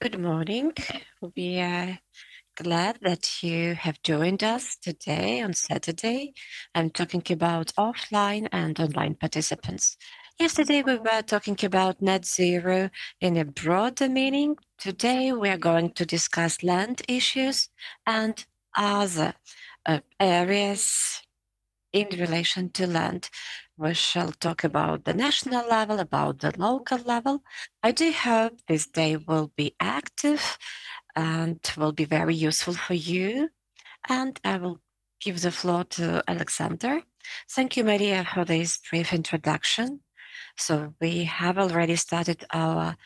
Good morning. We are glad that you have joined us today on Saturday. I'm talking about offline and online participants. Yesterday, we were talking about net zero in a broader meaning. Today, we are going to discuss land issues and other areas in relation to land. We shall talk about the national level, about the local level. I do hope this day will be active and will be very useful for you. And I will give the floor to Alexander. Thank you, Maria, for this brief introduction. So we have already started our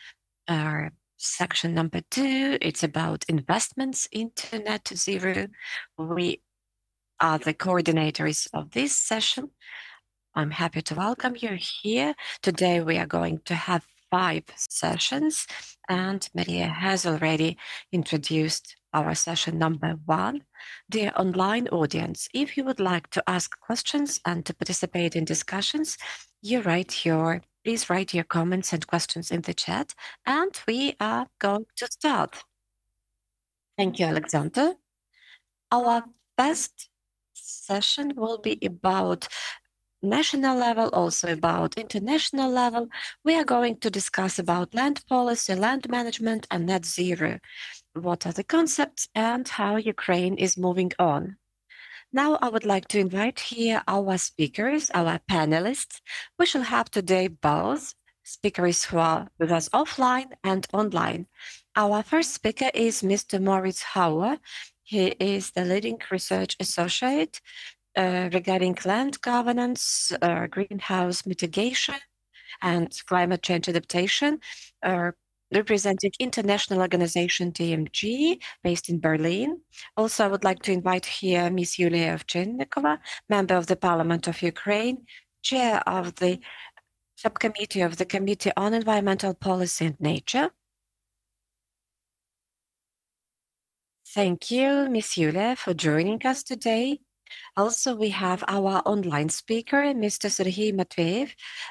section number 2. It's about investments into net zero. We are the coordinators of this session. I'm happy to welcome you here. Today we are going to have 5 sessions, and Maria has already introduced our session number 1. Dear online audience, if you would like to ask questions and to participate in discussions, please write your comments and questions in the chat, and we are going to start. Thank you, Alexander. Our first session will be about national level, also about international level. We are going to discuss about land policy, land management, and net zero. What are the concepts and how Ukraine is moving on? Now I would like to invite here our speakers, our panelists. We shall have today both speakers who are with us offline and online. Our first speaker is Mr. Moritz Hauer. He is the leading research associate regarding land governance, greenhouse mitigation, and climate change adaptation, representing international organization TMG, based in Berlin. Also, I would like to invite here Ms. Yuliia Ovchynnykova, member of the Parliament of Ukraine, chair of the subcommittee of the Committee on Environmental Policy and Nature. Thank you, Ms. Yuliia, for joining us today. Also, we have our online speaker, Mr. Serhiy Matveyev,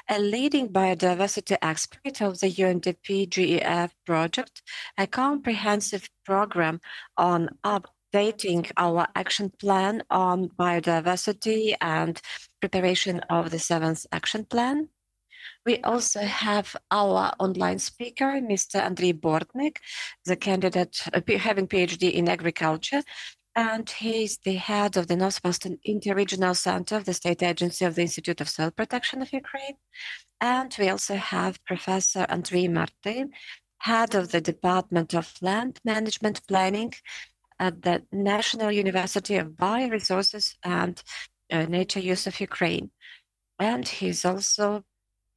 a leading biodiversity expert of the UNDP-GEF project, a comprehensive program on updating our action plan on biodiversity and preparation of the 7th action plan. We also have our online speaker, Mr. Andrii Bortnik, the candidate having PhD in agriculture, and he's the head of the Northwestern Interregional Centre of the State Agency of the Institute of Soil Protection of Ukraine. And we also have Professor Martyn, head of the Department of Land Management Planning at the National University of Bioresources and Nature Use of Ukraine. And he's also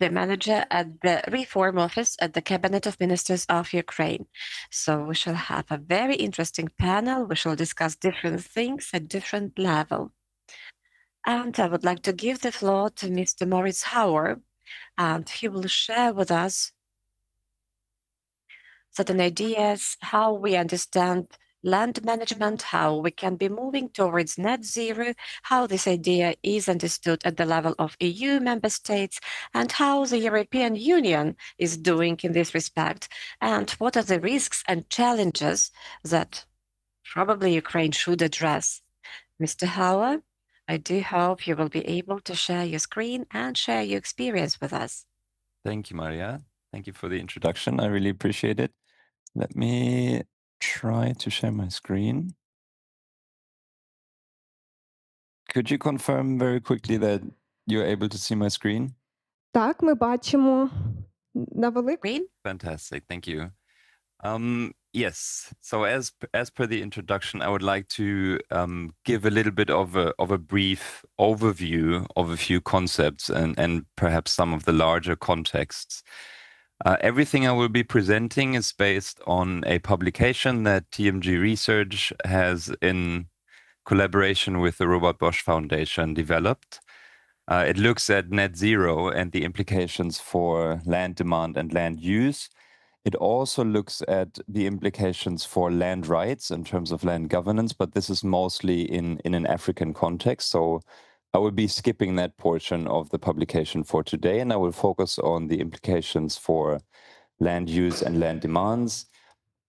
the manager at the Reform Office at the Cabinet of Ministers of Ukraine. So we shall have a very interesting panel. We shall discuss different things at different levels. And I would like to give the floor to Mr. Moritz Hauer, and he will share with us certain ideas, how we understand land management, how we can be moving towards net zero, how this idea is understood at the level of EU member states, and how the European Union is doing in this respect, and what are the risks and challenges that probably Ukraine should address. Mr. Hauer, I do hope you will be able to share your screen and share your experience with us. Thank you, Maria. Thank you for the introduction. I really appreciate it. Let me try to share my screen. Could you confirm very quickly that you're able to see my screen? Так, ми бачимо на великій. Fantastic, thank you. Yes, so as per the introduction, I would like to give a little bit of a brief overview of a few concepts and perhaps some of the larger contexts. Everything I will be presenting is based on a publication that TMG Research has, in collaboration with the Robert Bosch Foundation, developed. It looks at net zero and the implications for land demand and land use. It also looks at the implications for land rights in terms of land governance, but this is mostly in an African context. So I will be skipping that portion of the publication for today, and I will focus on the implications for land use and land demands.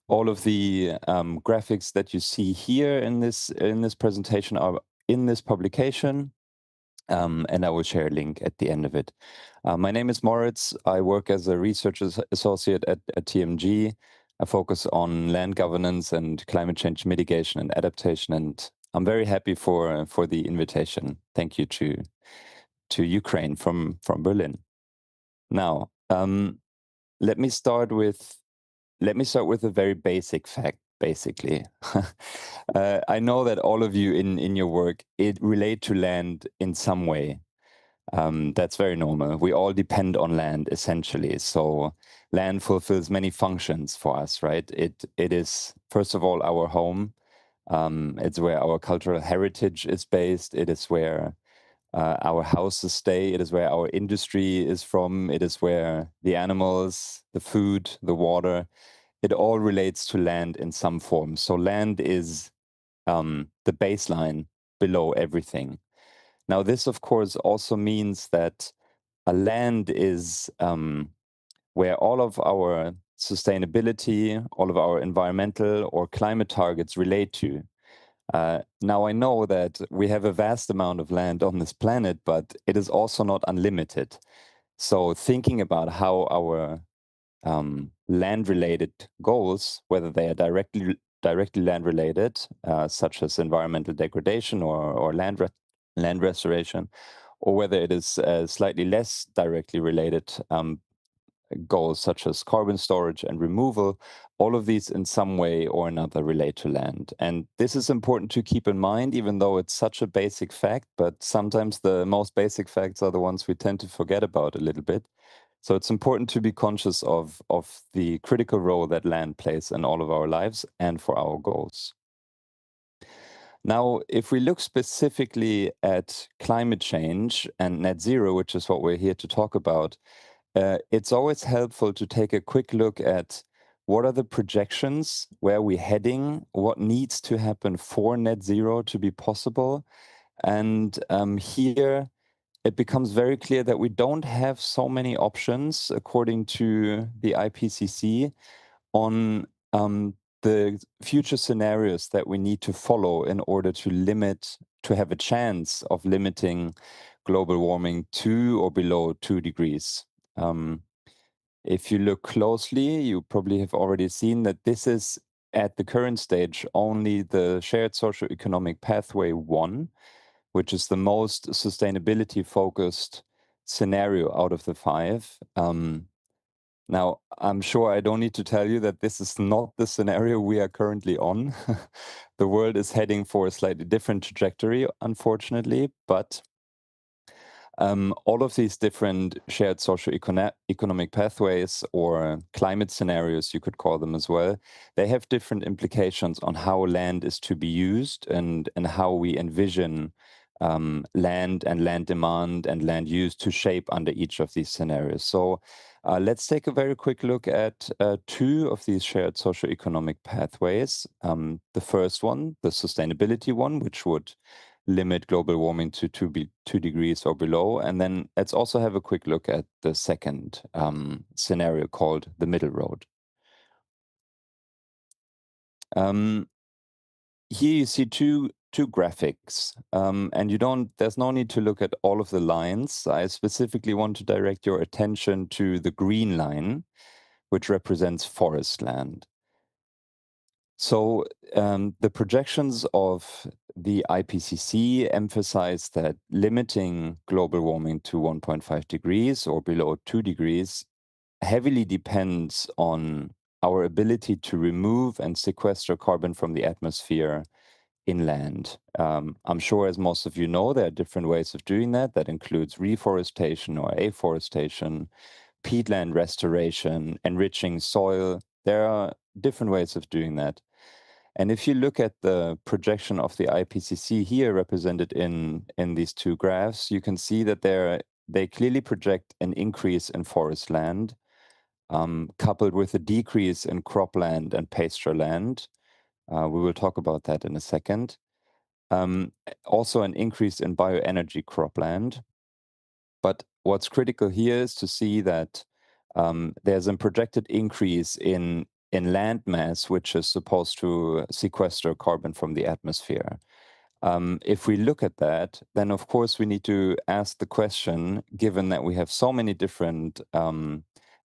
All of the graphics that you see here in this presentation are in this publication, and I will share a link at the end of it. My name is Moritz. I work as a research associate at TMG. I focus on land governance and climate change mitigation and adaptation, and I'm very happy for the invitation. Thank you to Ukraine from Berlin. Now, let me start with a very basic fact, basically. I know that all of you in your work relate to land in some way. That's very normal. We all depend on land, essentially. So land fulfills many functions for us, right? It is, first of all, our home. It's where our cultural heritage is based. It is where our houses stay. It is where our industry is from. It is where the animals, the food, the water, it all relates to land in some form. So land is the baseline below everything. Now, this, of course, also means that a land is where all of our sustainability, all of our environmental or climate targets relate to. Now, I know that we have a vast amount of land on this planet, but it is also not unlimited. So thinking about how our land-related goals, whether they are directly land-related, such as environmental degradation or land restoration, or whether it is slightly less directly related goals such as carbon storage and removal, all of these in some way or another relate to land. And this is important to keep in mind, even though it's such a basic fact, but sometimes the most basic facts are the ones we tend to forget about a little bit. So it's important to be conscious of the critical role that land plays in all of our lives and for our goals. Now, if we look specifically at climate change and net zero, which is what we're here to talk about, it's always helpful to take a quick look at what are the projections, where we're heading, what needs to happen for net zero to be possible. And here it becomes very clear that we don't have so many options, according to the IPCC, on the future scenarios that we need to follow in order to have a chance of limiting global warming to or below 2 degrees. If you look closely, you probably have already seen that this is, at the current stage, only the shared socioeconomic pathway 1, which is the most sustainability-focused scenario out of the 5. Now, I'm sure I don't need to tell you that this is not the scenario we are currently on. The world is heading for a slightly different trajectory, unfortunately, but all of these different shared socioeconomic pathways, or climate scenarios, you could call them as well, they have different implications on how land is to be used and how we envision land and land demand and land use to shape under each of these scenarios. So let's take a very quick look at 2 of these shared socioeconomic pathways. The first one, the sustainability one, which would limit global warming to 2 degrees or below. And then let's also have a quick look at the second scenario, called the middle road. Here you see two graphics, and there's no need to look at all of the lines. I specifically want to direct your attention to the green line, which represents forest land. So the projections of the IPCC emphasize that limiting global warming to 1.5 degrees or below 2 degrees heavily depends on our ability to remove and sequester carbon from the atmosphere inland. I'm sure, as most of you know, there are different ways of doing that. That includes reforestation or afforestation, peatland restoration, enriching soil. There are different ways of doing that. And if you look at the projection of the IPCC here, represented in these 2 graphs, you can see that they clearly project an increase in forest land, coupled with a decrease in cropland and pasture land. We will talk about that in a second. Also an increase in bioenergy cropland. But what's critical here is to see that there's a projected increase in in land mass, which is supposed to sequester carbon from the atmosphere. If we look at that, then of course we need to ask the question, given that we have so many different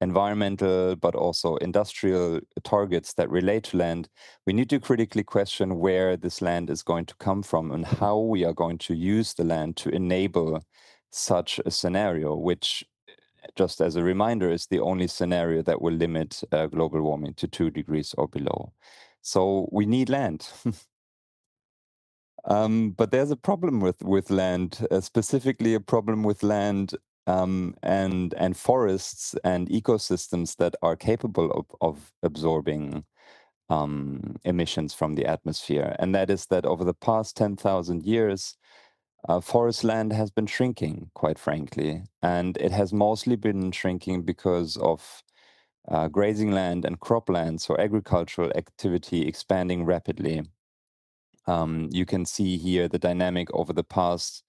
environmental but also industrial targets that relate to land, we need to critically question where this land is going to come from and how we are going to use the land to enable such a scenario, which, just as a reminder, is the only scenario that will limit global warming to 2 degrees or below. So we need land. But there's a problem with land, specifically a problem with land and forests and ecosystems that are capable of absorbing emissions from the atmosphere. And that is that over the past 10,000 years, forest land has been shrinking, quite frankly. And it has mostly been shrinking because of grazing land and cropland, so agricultural activity expanding rapidly. You can see here the dynamic over the past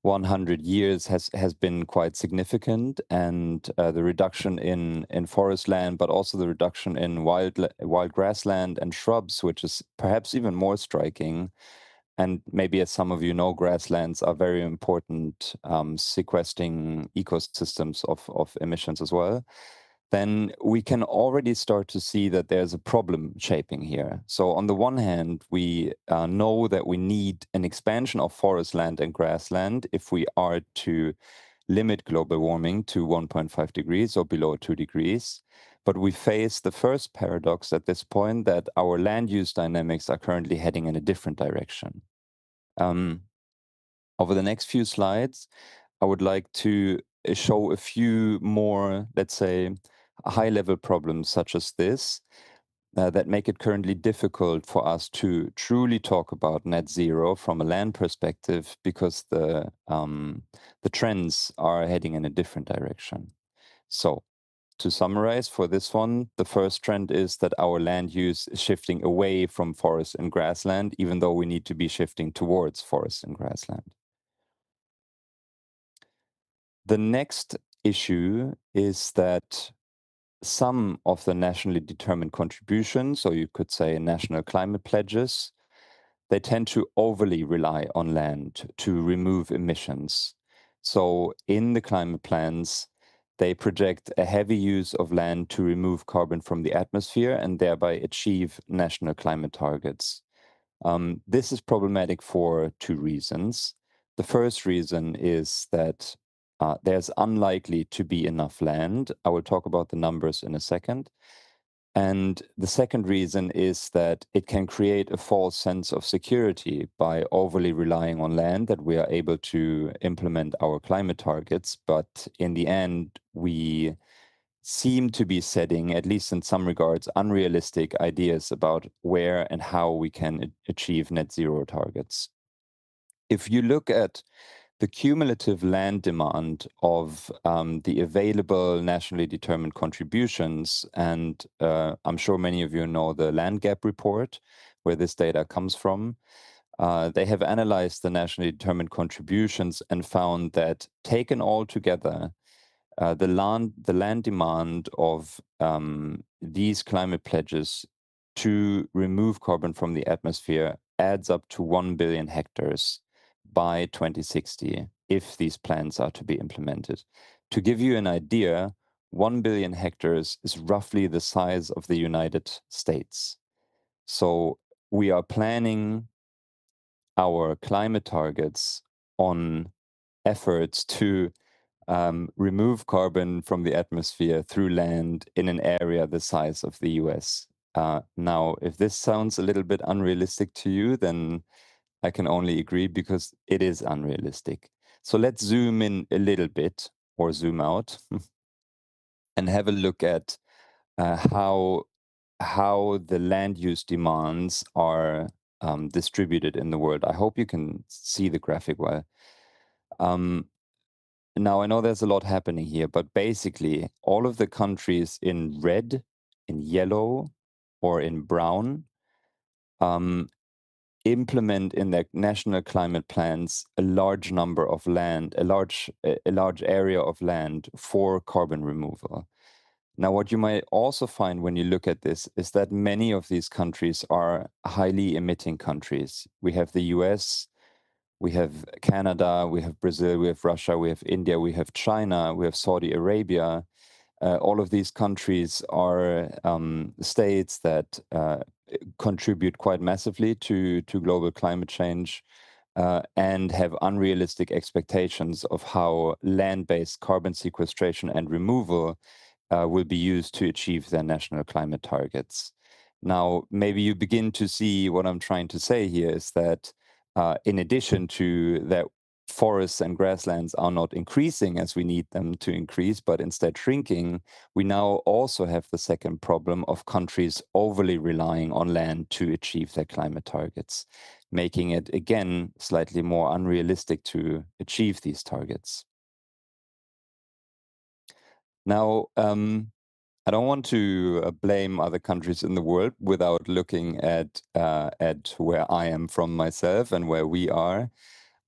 100 years has been quite significant, and the reduction in forest land, but also the reduction in wild grassland and shrubs, which is perhaps even more striking. And maybe, as some of you know, grasslands are very important sequestering ecosystems of emissions as well. Then we can already start to see that there's a problem shaping here. So on the one hand, we know that we need an expansion of forest land and grassland if we are to limit global warming to 1.5 degrees or below 2 degrees. But we face the first paradox at this point, that our land use dynamics are currently heading in a different direction. Over the next few slides, I would like to show a few more, let's say, high-level problems such as this that make it currently difficult for us to truly talk about net zero from a land perspective, because the trends are heading in a different direction. So, to summarize for this one, the first trend is that our land use is shifting away from forest and grassland, even though we need to be shifting towards forest and grassland. The next issue is that some of the nationally determined contributions, or you could say national climate pledges, they tend to overly rely on land to remove emissions. So in the climate plans, they project a heavy use of land to remove carbon from the atmosphere and thereby achieve national climate targets. This is problematic for two reasons. The first reason is that there's unlikely to be enough land. I will talk about the numbers in a second. And the second reason is that it can create a false sense of security by overly relying on land, that we are able to implement our climate targets. But in the end, we seem to be setting, at least in some regards, unrealistic ideas about where and how we can achieve net zero targets. If you look at the cumulative land demand of the available nationally determined contributions, and I'm sure many of you know the land gap report, where this data comes from. They have analyzed the nationally determined contributions and found that, taken all together, the land demand of these climate pledges to remove carbon from the atmosphere adds up to 1 billion hectares by 2060, if these plans are to be implemented. To give you an idea, 1 billion hectares is roughly the size of the United States. So we are planning our climate targets on efforts to remove carbon from the atmosphere through land in an area the size of the US. Now, if this sounds a little bit unrealistic to you, then I can only agree, because it is unrealistic. So let's zoom in a little bit, or zoom out, and have a look at how the land use demands are distributed in the world. I hope you can see the graphic well. Now, I know there's a lot happening here, but basically all of the countries in red, in yellow, or in brown implement in their national climate plans a large number of land, a large area of land for carbon removal. Now, what you might also find when you look at this is that many of these countries are highly emitting countries. We have the US, we have Canada, we have Brazil, we have Russia, we have India, we have China, we have Saudi Arabia. All of these countries are states that contribute quite massively to global climate change and have unrealistic expectations of how land-based carbon sequestration and removal will be used to achieve their national climate targets. Now, maybe you begin to see what I'm trying to say here is that in addition to that, forests and grasslands are not increasing as we need them to increase, but instead shrinking, we now also have the second problem of countries overly relying on land to achieve their climate targets, making it, again, slightly more unrealistic to achieve these targets. Now, I don't want to blame other countries in the world without looking at where I am from myself and where we are.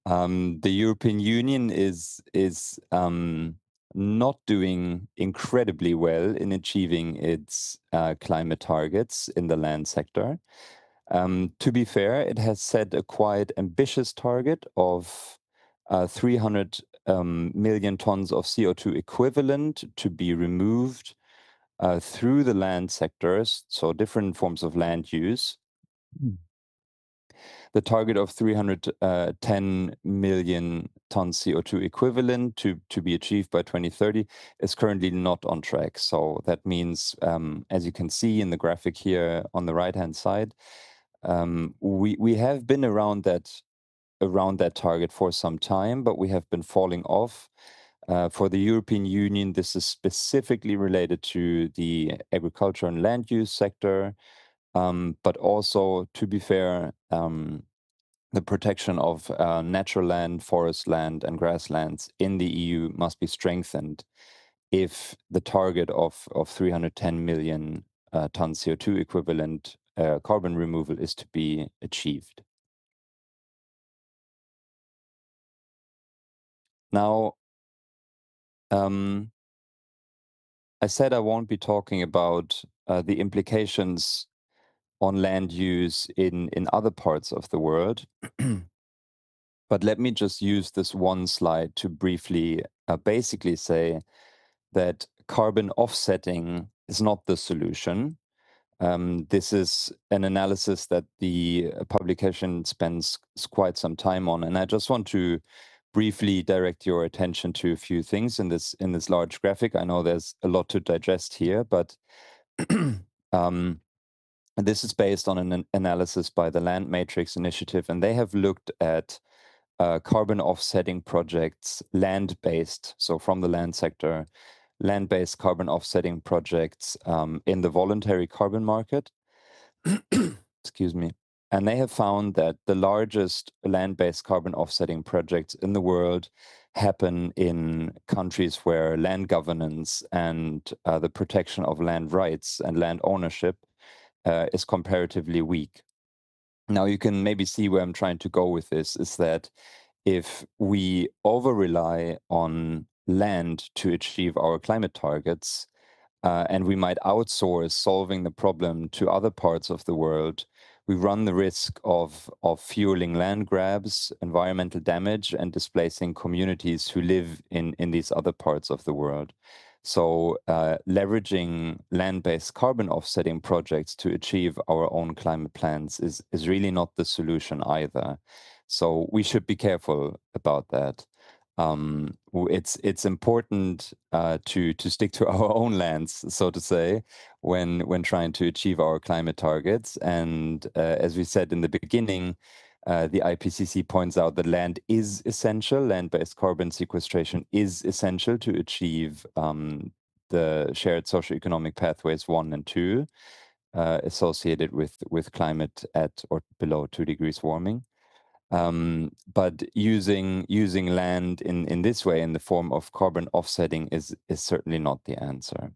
The European Union is not doing incredibly well in achieving its climate targets in the land sector. To be fair, it has set a quite ambitious target of 300 million tons of CO2 equivalent to be removed through the land sectors, so different forms of land use. The target of 310 million tons CO2 equivalent to be achieved by 2030 is currently not on track. So that means, as you can see in the graphic here on the right-hand side, we have been around that target for some time, but we have been falling off. For the European Union, this is specifically related to the agriculture and land use sector, but also, to be fair, the protection of natural land, forest land, and grasslands in the EU must be strengthened if the target of 310 million tons CO2 equivalent carbon removal is to be achieved. Now, I said I won't be talking about the implications on land use in other parts of the world. But let me just use this one slide to briefly basically say that carbon offsetting is not the solution. This is an analysis that the publication spends quite some time on, and I just want to briefly direct your attention to a few things in this large graphic. I know there's a lot to digest here, but this is based on an analysis by the Land Matrix Initiative, and they have looked at carbon offsetting projects, land-based, so from the land sector, land-based carbon offsetting projects in the voluntary carbon market. Excuse me. And they have found that the largest land-based carbon offsetting projects in the world happen in countries where land governance and the protection of land rights and land ownership is comparatively weak. Now, you can maybe see where I'm trying to go with this, is that if we over-rely on land to achieve our climate targets, and we might outsource solving the problem to other parts of the world, we run the risk of fueling land grabs, environmental damage, and displacing communities who live in these other parts of the world. So leveraging land-based carbon offsetting projects to achieve our own climate plans is really not the solution either. So we should be careful about that. It's important to stick to our own lands, so to say, when trying to achieve our climate targets. And as we said in the beginning, the IPCC points out that land is essential. Land-based carbon sequestration is essential to achieve the shared socioeconomic pathways 1 and 2 associated with climate at or below 2 degrees warming. But using land in this way, in the form of carbon offsetting, is certainly not the answer.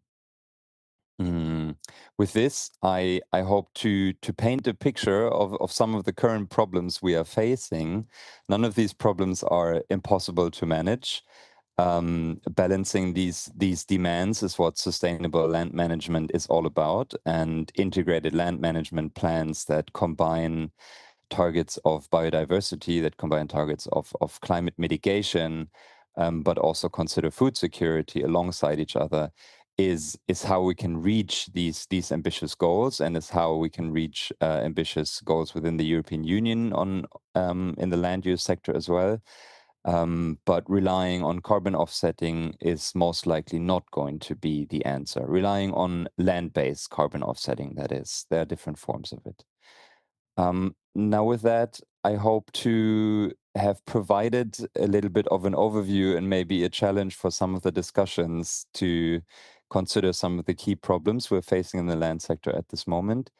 With this, I hope to paint a picture of some of the current problems we are facing. None of these problems are impossible to manage. Balancing these demands is what sustainable land management is all about, and integrated land management plans that combine targets of biodiversity, that combine targets of climate mitigation, but also consider food security alongside each other, is how we can reach these ambitious goals, and is how we can reach ambitious goals within the European Union on in the land use sector as well. But relying on carbon offsetting is most likely not going to be the answer. Relying on land-based carbon offsetting, that is. There are different forms of it. Now with that, I hope to have provided a little bit of an overview and maybe a challenge for some of the discussions to consider some of the key problems we're facing in the land sector at this moment.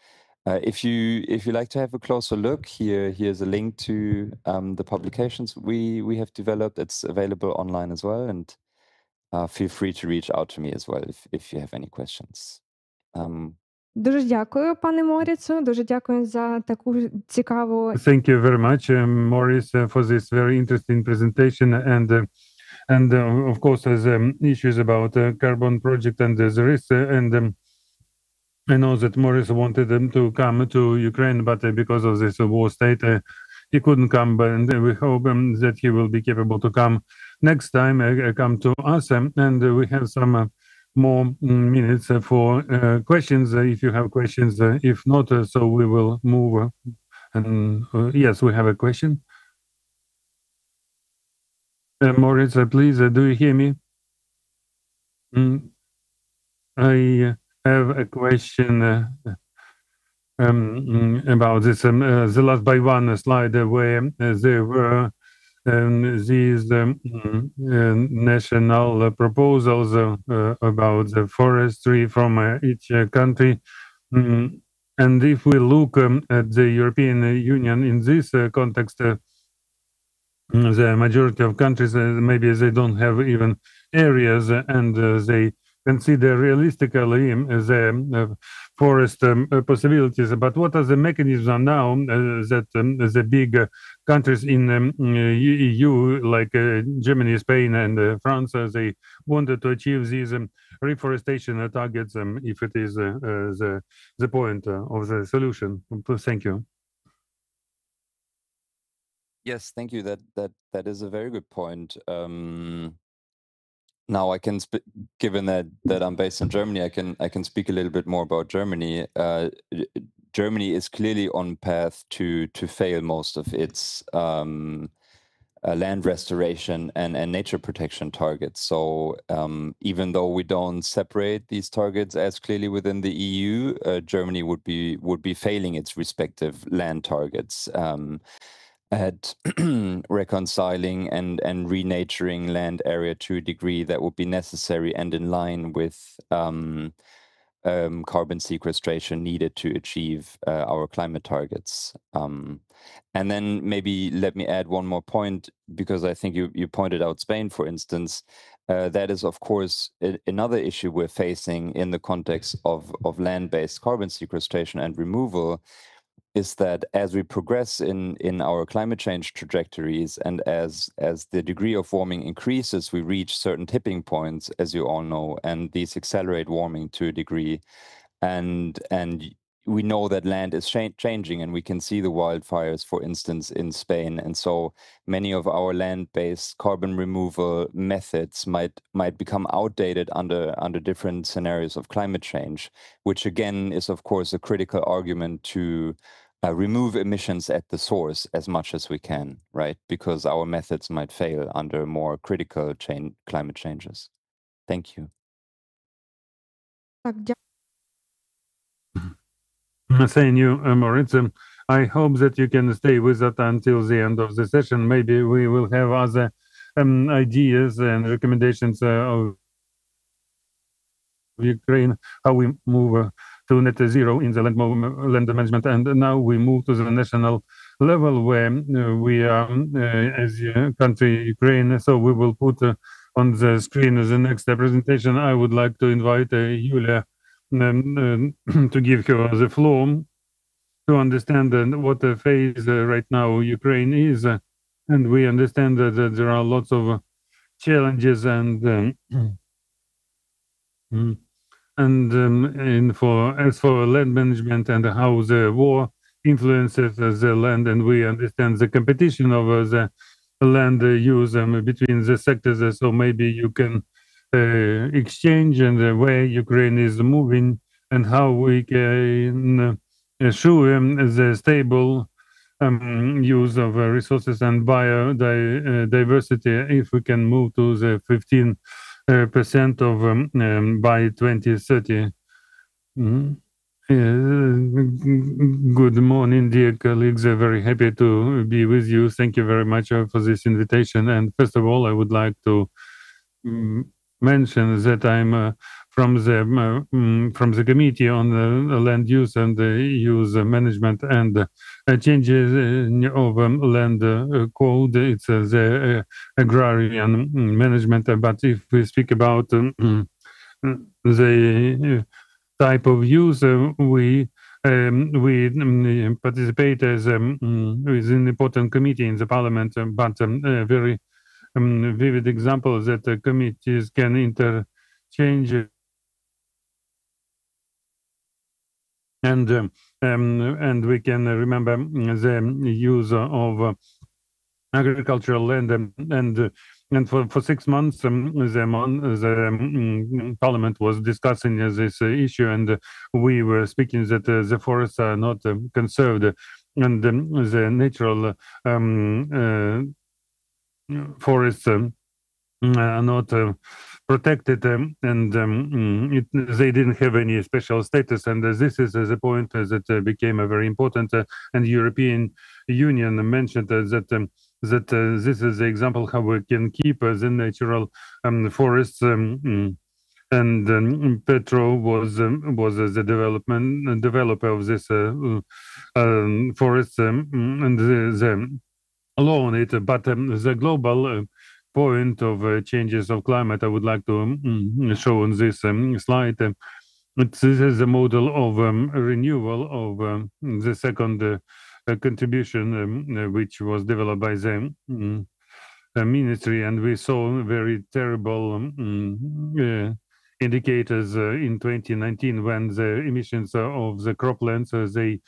If you like to have a closer look, here's a link to the publications we have developed. It's available online as well, and feel free to reach out to me as well if you have any questions. Дуже дякую, пане Моріцу. Дуже дякую за таку цікаву. Thank you very much, Morris, for this very interesting presentation. And of course, there's issues about carbon project and there's risks. I know that Morris wanted them to come to Ukraine, but because of this war state, he couldn't come. But we hope that he will be capable to come next time, come to us. And we have some more minutes for questions, if you have questions. If not, so we will move. And yes, we have a question. Moritz, please, do you hear me? I have a question about this. The last by one slide where there were these national proposals about the forestry from each country. And if we look at the European Union in this context, the majority of countries, maybe they don't have even areas, and they consider realistically the forest possibilities. But what are the mechanisms now that the big countries in EU, like Germany, Spain, and France, they wanted to achieve these reforestation targets, if it is the point of the solution? Thank you. Yes, thank you. That is a very good point. Now I can, given that I'm based in Germany, I can speak a little bit more about Germany. Germany is clearly on path to fail most of its land restoration and nature protection targets. So even though we don't separate these targets as clearly within the EU, Germany would be failing its respective land targets at reconciling and renaturing land area to a degree that would be necessary and in line with carbon sequestration needed to achieve our climate targets. And then maybe let me add one more point, because I think you pointed out Spain, for instance. That is, of course, another issue we're facing in the context of land-based carbon sequestration and removal, is that as we progress in our climate change trajectories, and as the degree of warming increases, we reach certain tipping points, as you all know, and these accelerate warming to a degree. And we know that land is changing, and we can see the wildfires, for instance, in Spain. And so many of our land-based carbon removal methods might become outdated under different scenarios of climate change, which again is, of course, a critical argument to remove emissions at the source as much as we can, right? Because our methods might fail under more critical climate changes. Thank you. Thank you, Moritz. I hope that you can stay with us until the end of the session. Maybe we will have other ideas and recommendations of Ukraine, how we move to net zero in the land management. And now we move to the national level, where we are as a country, Ukraine. So we will put on the screen the next presentation. I would like to invite Yuliia to give her the floor to understand what phase right now Ukraine is. And we understand that there are lots of challenges and as for land management and how the war influences the land, and we understand the competition over the land use between the sectors. So maybe you can exchange and the way Ukraine is moving and how we can assure the stable use of resources and biodiversity if we can move to the 15% of by 2030. Good morning, dear colleagues. Very happy to be with you. Thank you very much for this invitation. And first of all, I would like to mention that I'm from the Committee on Land Use and Use Management and Changes of Land Code. It's the agrarian management. But if we speak about the type of use, we participate as with an important committee in the parliament, but very vivid example that committees can interchange and we can remember the use of agricultural land and for 6 months the parliament was discussing this issue, and we were speaking that the forests are not conserved and the natural forests are not protected and they didn't have any special status, and this is the point that became very important, and European Union mentioned that this is the example how we can keep the natural forests, and Petro was the developer of this forests and the law on it, but the global point of changes of climate I would like to show on this slide. This is a model of renewal of the second contribution which was developed by the ministry, and we saw very terrible indicators in 2019 when the emissions of the croplands they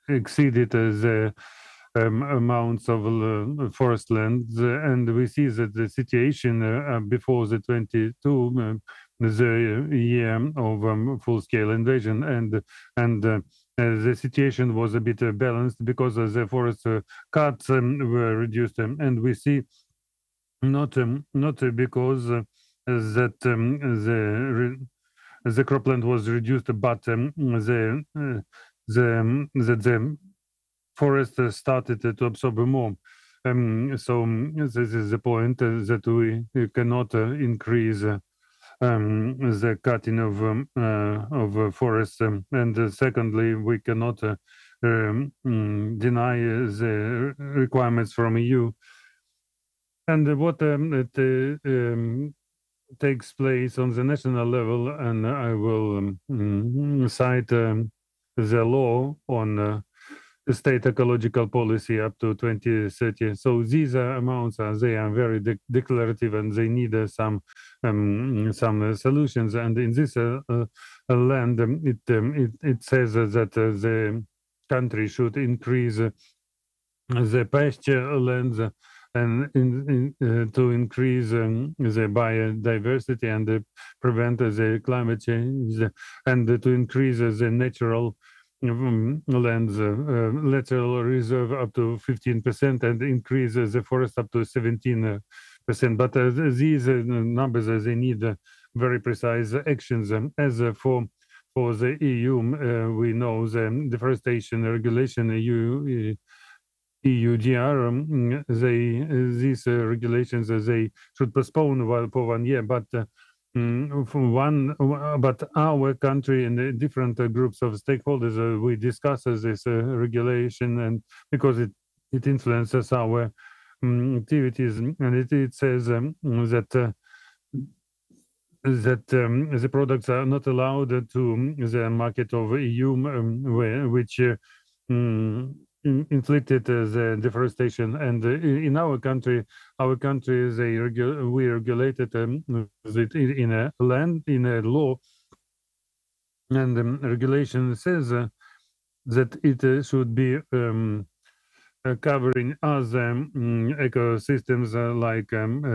exceeded the amounts of forest lands, and we see that the situation before the 22 the year of full-scale invasion, and the situation was a bit balanced because the forest cuts were reduced, and we see not because that the cropland was reduced, but the forest started to absorb more. So this is the point that we cannot increase the cutting of forests, and secondly, we cannot deny the requirements from EU. And what takes place on the national level, and I will cite the law on state ecological policy up to 2030. So these amounts they are very declarative, and they need some solutions. And in this land, it says that the country should increase the pasture lands and to increase the biodiversity and prevent the climate change, and to increase the natural lands lateral reserve up to 15% and increase the forest up to 17%. But these numbers they need very precise actions. As for the EU, we know the deforestation regulation EUGR, these regulations they should postpone for 1 year, but but our country and the different groups of stakeholders we discuss this regulation, and because it influences our activities, and it says that the products are not allowed to the market of EU, which inflicted the deforestation. And in our country is we regulated it in a law, and regulation says that it should be covering other ecosystems like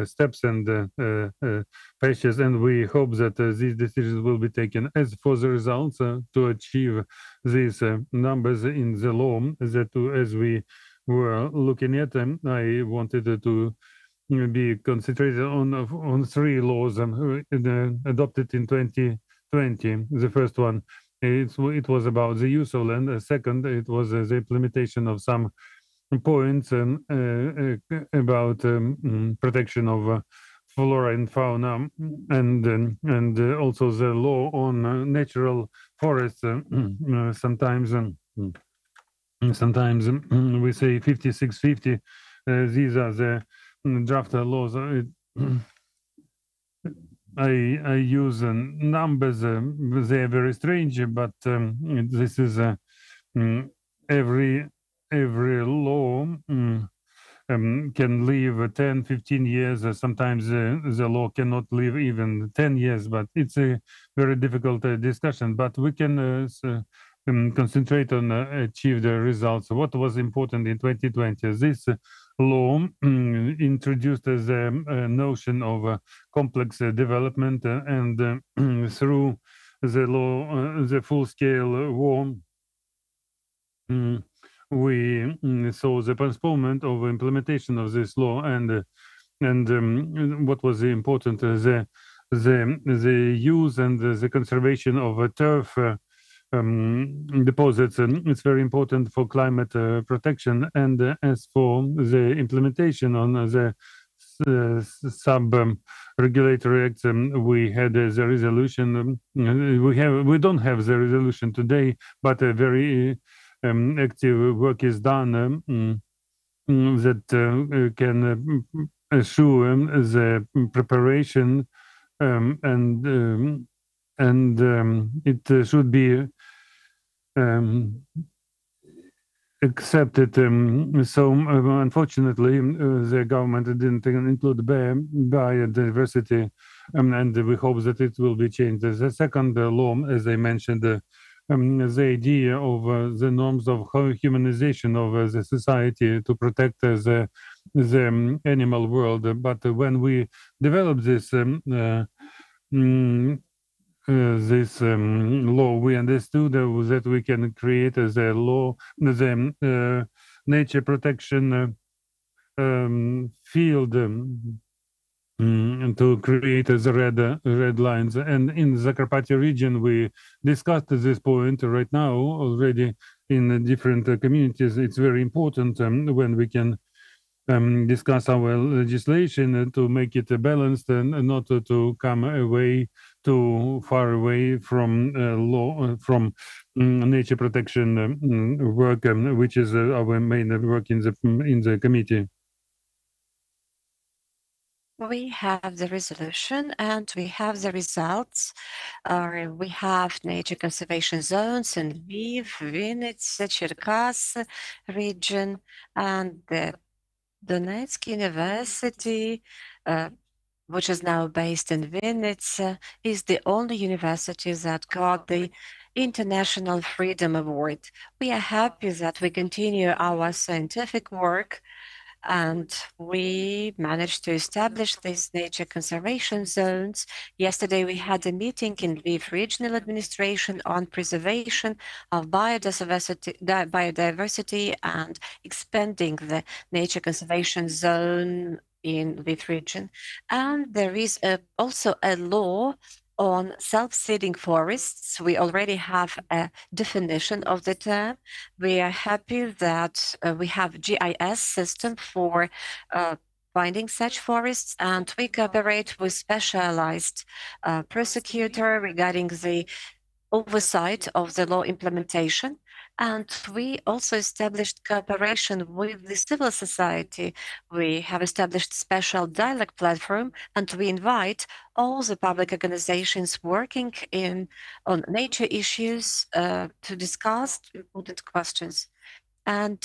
steppes and pastures, and we hope that these decisions will be taken. As for the results, to achieve these numbers in the law that as we were looking at, I wanted to be concentrated on three laws adopted in 2020. The first one, it was about the use of land. Second, it was the implementation of some points about protection of flora and fauna, and also the law on natural forests. Sometimes we say 5650. These are the draft laws. I use numbers. They are very strange, but this is every law can live 10, 15 years. Sometimes the law cannot live even 10 years, but it's a very difficult discussion. But we can concentrate on achieve the results. What was important in 2020? This law introduced the notion of complex development, and through the law, the full-scale war, we saw the postponement of implementation of this law, and what was important, the use and the conservation of turf deposits. It's very important for climate protection. And as for the implementation on the sub-regulatory acts, we had the resolution. We don't have the resolution today, but a very active work is done that can assure the preparation, and it should be accepted. So unfortunately, the government didn't include biodiversity, and we hope that it will be changed. The second law, as I mentioned, the idea of the norms of humanization of the society to protect the animal world. But when we developed this law, we understood that we can create the law, the nature protection field, to create the red lines. And in the Zakarpattia region, we discussed this point right now already in different communities. It's very important when we can discuss our legislation to make it balanced and not to come away too far away from law, from nature protection work, which is our main work in the committee. We have the resolution and we have the results. We have nature conservation zones in Lviv, Vinnytsia, Cherkasy region, and the Donetsk University, which is now based in Vinnytsia, is the only university that got the International Freedom Award. We are happy that we continue our scientific work, and we managed to establish these nature conservation zones. Yesterday, we had a meeting in Lviv Regional Administration on preservation of biodiversity and expanding the nature conservation zone in Lviv region. And there is also a law on self-seeding forests. We already have a definition of the term. We are happy that we have GIS system for finding such forests, and we cooperate with specialized prosecutor regarding the oversight of the law implementation. And we also established cooperation with the civil society. We have established special dialogue platform, and we invite all the public organizations working on nature issues to discuss important questions. And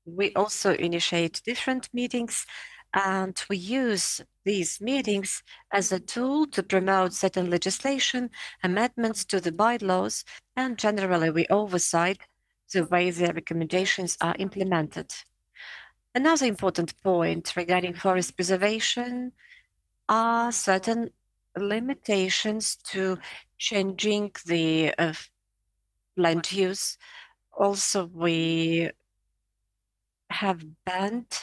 we also initiate different meetings, and we use these meetings as a tool to promote certain legislation, amendments to the bylaws, and generally we oversight the way the recommendations are implemented. Another important point regarding forest preservation are certain limitations to changing the land use. Also, we have banned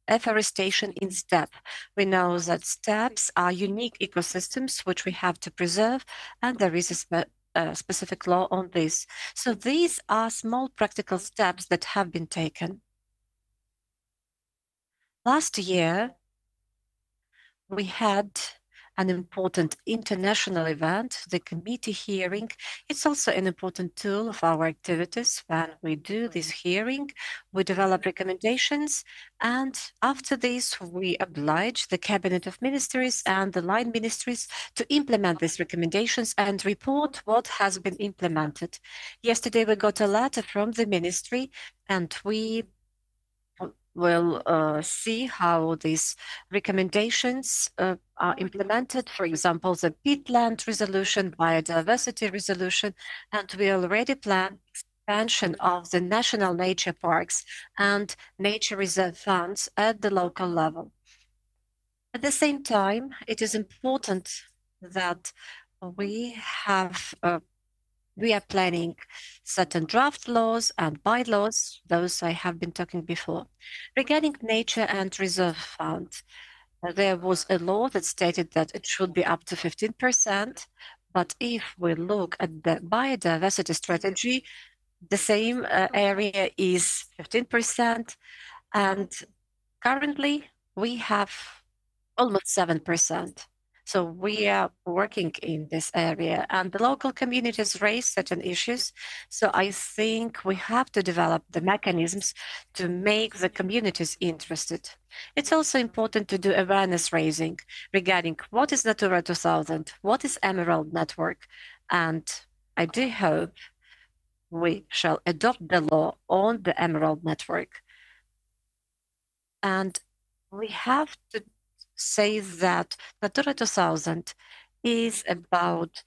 afforestation in steppe. We know that steppes are unique ecosystems which we have to preserve, and there is a specific law on this. So these are small practical steps that have been taken. Last year, we had an important international event, the committee hearing. It's also an important tool of our activities. When we do this hearing, we develop recommendations, and after this, we oblige the Cabinet of Ministries and the line ministries to implement these recommendations and report what has been implemented. Yesterday, we got a letter from the ministry, and we will see how these recommendations are implemented. For example, the peatland resolution, biodiversity resolution, and we already plan expansion of the national nature parks and nature reserve funds at the local level. At the same time, it is important that we are planning certain draft laws and bylaws, those I have been talking before. Regarding nature and reserve fund, there was a law that stated that it should be up to 15%, but if we look at the biodiversity strategy, the same area is 15%, and currently we have almost 7%. So we are working in this area, and the local communities raise certain issues. So I think we have to develop the mechanisms to make the communities interested. It's also important to do awareness raising regarding what is Natura 2000, what is Emerald Network, and I do hope we shall adopt the law on the Emerald Network. And we have to say that Natura 2000 is about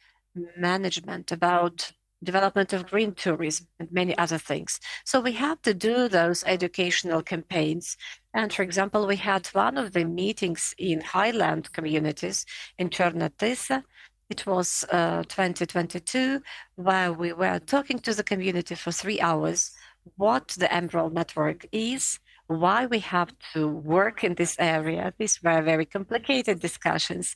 management, about development of green tourism and many other things. So we have to do those educational campaigns. And for example, we had one of the meetings in highland communities in Chernatissa. It was 2022, where we were talking to the community for 3 hours what the Emerald Network is, why we have to work in this area. These were very complicated discussions.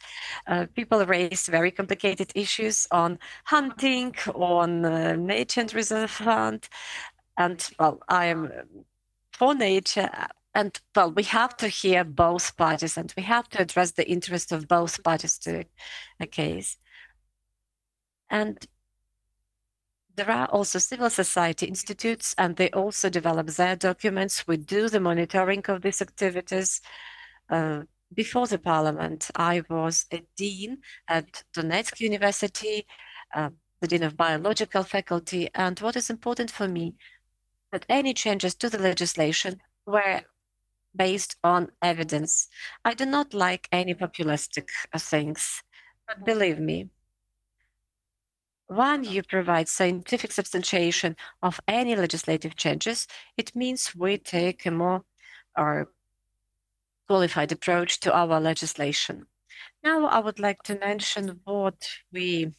People raised very complicated issues on hunting, on nature and reserve fund. And well, I am for nature. And well, we have to hear both parties, and we have to address the interest of both parties to a case. And there are also civil society institutes, and they also develop their documents. We do the monitoring of these activities. Before the parliament, I was a dean at Donetsk University, the dean of biological faculty. And what is important for me, that any changes to the legislation were based on evidence. I do not like any populistic things, but believe me, when you provide scientific substantiation of any legislative changes, it means we take a more qualified approach to our legislation. Now, I would like to mention what we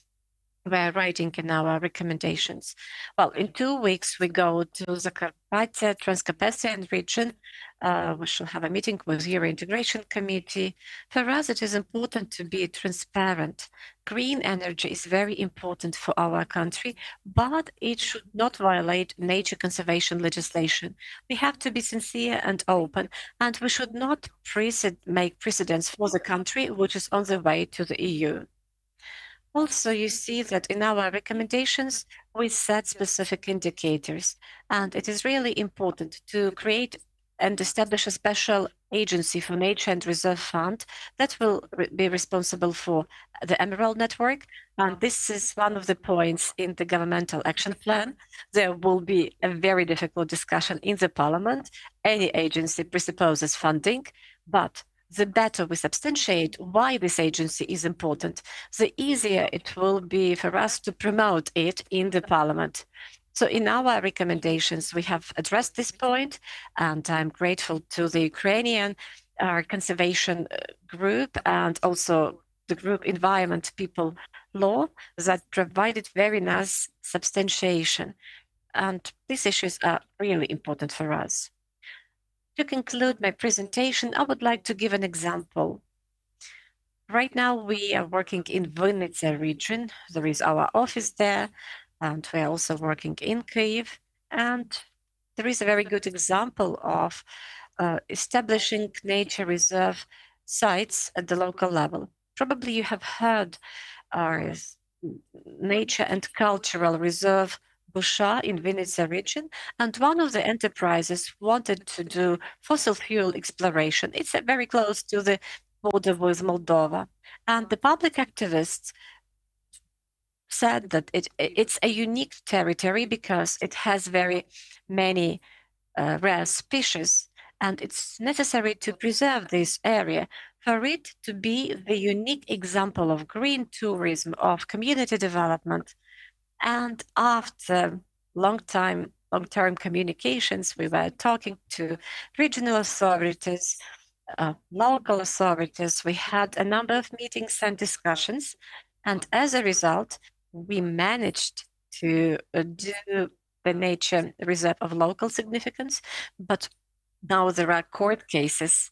were writing in our recommendations. Well, in 2 weeks, we go to the Carpathia, Transcarpathian region. We shall have a meeting with Euro Integration Committee. For us, it is important to be transparent. Green energy is very important for our country, but it should not violate nature conservation legislation. We have to be sincere and open, and we should not make precedents for the country which is on the way to the EU. Also, you see that in our recommendations, we set specific indicators, and it is really important to create and establish a special agency for nature and reserve fund that will be responsible for the Emerald Network. And this is one of the points in the governmental action plan. There will be a very difficult discussion in the parliament. Any agency presupposes funding, but the better we substantiate why this agency is important, the easier it will be for us to promote it in the parliament. So in our recommendations, we have addressed this point, and I'm grateful to the Ukrainian conservation group and also the group Environment People Law that provided very nice substantiation. And these issues are really important for us. To conclude my presentation, I would like to give an example. Right now, we are working in Vinnytsia region. There is our office there, and we are also working in Kyiv. And there is a very good example of establishing nature reserve sites at the local level. Probably you have heard our nature and cultural reserve Busha in Vinnytsia region, and one of the enterprises wanted to do fossil fuel exploration. It's very close to the border with Moldova, and the public activists said that it's a unique territory because it has very many rare species, and it's necessary to preserve this area for it to be the unique example of green tourism, of community development. And after long-term communications, we were talking to regional authorities, local authorities. We had a number of meetings and discussions, and as a result, we managed to do the nature reserve of local significance, but now there are court cases,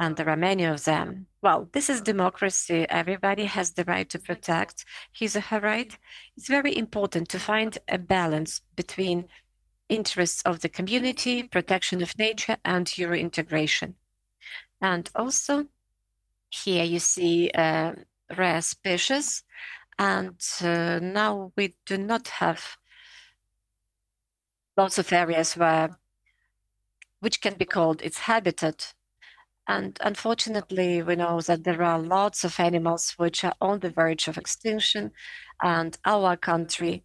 and there are many of them. Well, this is democracy. Everybody has the right to protect his or her right. It's very important to find a balance between interests of the community, protection of nature, and Euro integration. And also, here you see rare species, and now we do not have lots of areas which can be called its habitat. And unfortunately, we know that there are lots of animals which are on the verge of extinction, and our country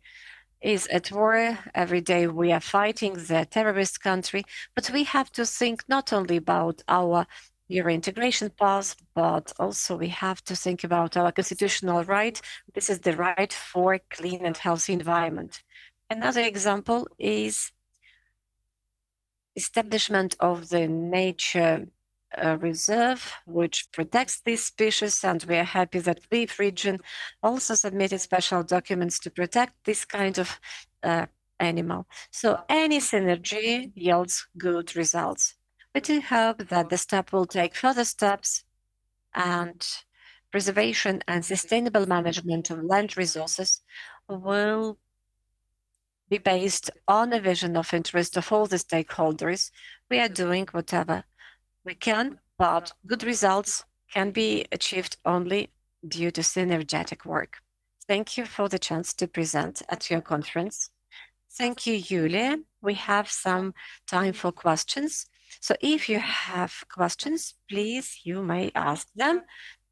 is at war. Every day we are fighting the terrorist country, but we have to think not only about our Euro integration path, but also we have to think about our constitutional right. This is the right for clean and healthy environment. Another example is establishment of the nature reserve, which protects these species, and we are happy that Lviv region also submitted special documents to protect this kind of animal. So any synergy yields good results. We do hope that the step will take further steps, and preservation and sustainable management of land resources will be based on a vision of interest of all the stakeholders. We are doing whatever we can, but good results can be achieved only due to synergetic work. Thank you for the chance to present at your conference. Thank you, Yuliia. We have some time for questions. So if you have questions, please, you may ask them.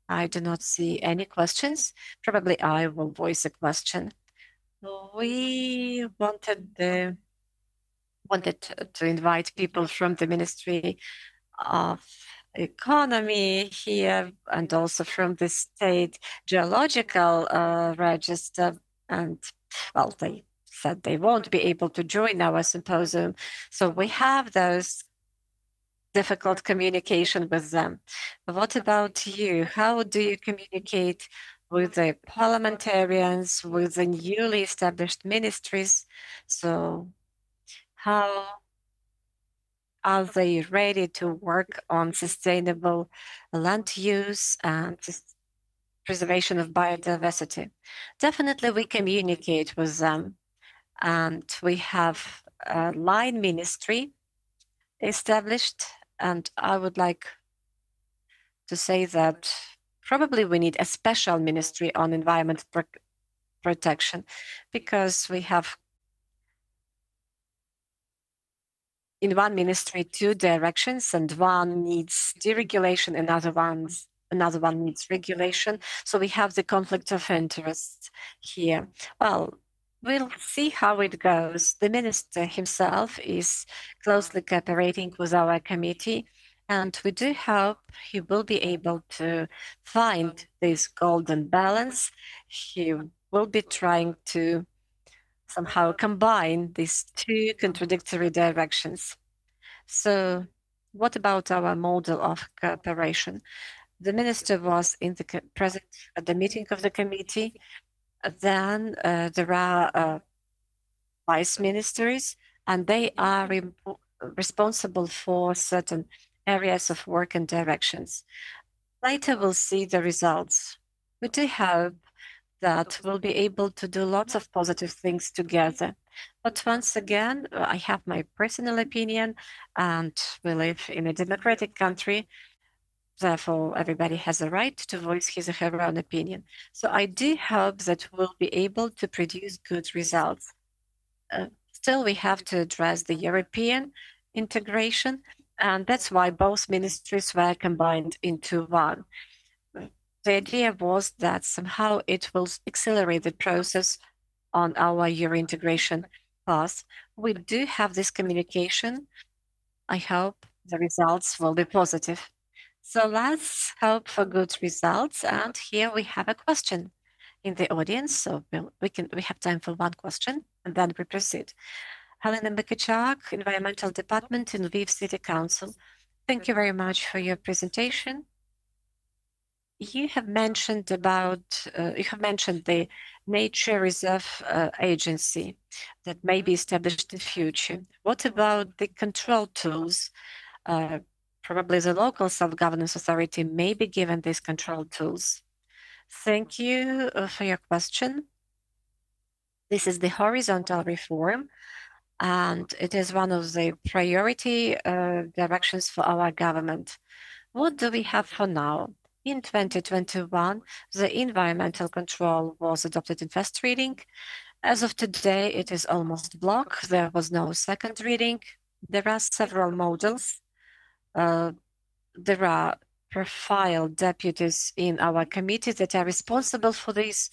I do not see any questions. Probably I will voice a question. We wanted to invite people from the Ministry of Economy here, and also from the State Geological Register, and well, they said they won't be able to join our symposium, so we have those difficult communication with them. What about you? How do you communicate with the parliamentarians, with the newly established ministries? So how are they ready to work on sustainable land use and preservation of biodiversity? Definitely we communicate with them, and we have a line ministry established, and I would like to say that probably we need a special ministry on environment protection, because we have in one ministry 2 directions, and one needs deregulation, another one needs regulation. So we have the conflict of interest here. Well, we'll see how it goes. The minister himself is closely cooperating with our committee, and we do hope he will be able to find this golden balance. He will be trying to somehow combine these two contradictory directions. So what about our model of cooperation? The minister was present at the meeting of the committee. Then there are vice ministers, and they are responsible for certain areas of work and directions. Later we'll see the results. We do hope that we'll be able to do lots of positive things together. But once again, I have my personal opinion, and we live in a democratic country. Therefore, everybody has a right to voice his or her own opinion. So I do hope that we'll be able to produce good results. Still, we have to address the European integration, and that's why both ministries were combined into one. The idea was that somehow it will accelerate the process on our Euro integration path. We do have this communication. I hope the results will be positive. So let's hope for good results. And here we have a question in the audience. So we have time for one question, and then we proceed. Helena Bekachak, Environmental Department in Lviv City Council. Thank you very much for your presentation. You have mentioned the Nature Reserve Agency that may be established in the future. What about the control tools? Probably the local self-governance authority may be given these control tools. Thank you for your question. This is the horizontal reform, and it is one of the priority directions for our government. What do we have for now? In 2021, the environmental control was adopted in first reading. As of today, it is almost blocked. There was no second reading. There are several models. There are profile deputies in our committee that are responsible for this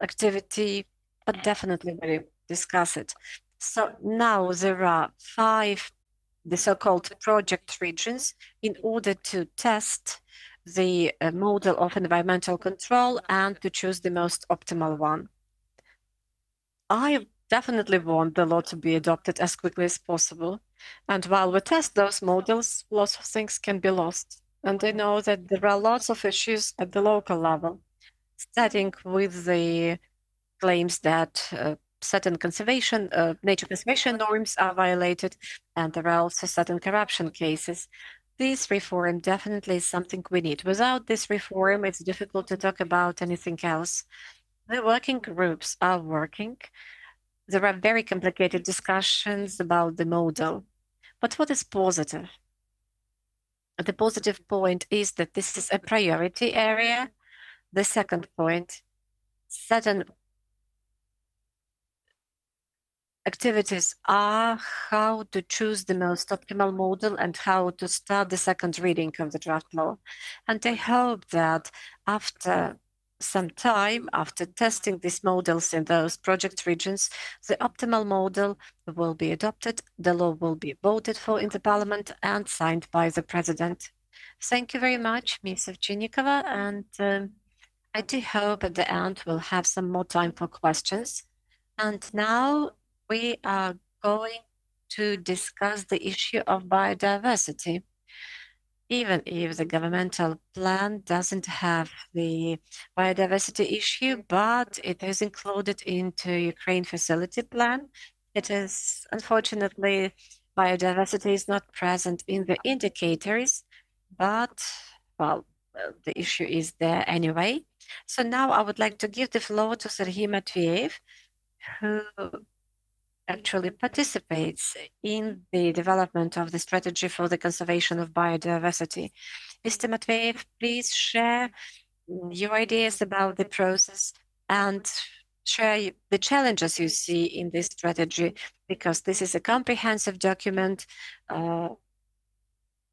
activity, but definitely we'll discuss it. So now there are 5, the so-called project regions, in order to test the model of environmental control and to choose the most optimal one. I definitely want the law to be adopted as quickly as possible. And while we test those models, lots of things can be lost. And I know that there are lots of issues at the local level, starting with the claims that certain nature conservation norms are violated, and there are also certain corruption cases. This reform definitely is something we need. Without this reform, it's difficult to talk about anything else. The working groups are working. There are very complicated discussions about the model. But what is positive? The positive point is that this is a priority area. The second point, certain activities are how to choose the most optimal model and how to start the second reading of the draft law. And I hope that after some time, after testing these models in those project regions, the optimal model will be adopted, the law will be voted for in the parliament and signed by the president. Thank you very much, Ms. Ovchynnykova, and I do hope at the end we'll have some more time for questions. And now we are going to discuss the issue of biodiversity. Even if the governmental plan doesn't have the biodiversity issue, but it is included into Ukraine facility plan. It is, unfortunately, biodiversity is not present in the indicators, but, well, the issue is there anyway. So now I would like to give the floor to Serhiy Matveyev, who actually participates in the development of the strategy for the conservation of biodiversity. Mr. Matveyev, please share your ideas about the process and share the challenges you see in this strategy, because this is a comprehensive document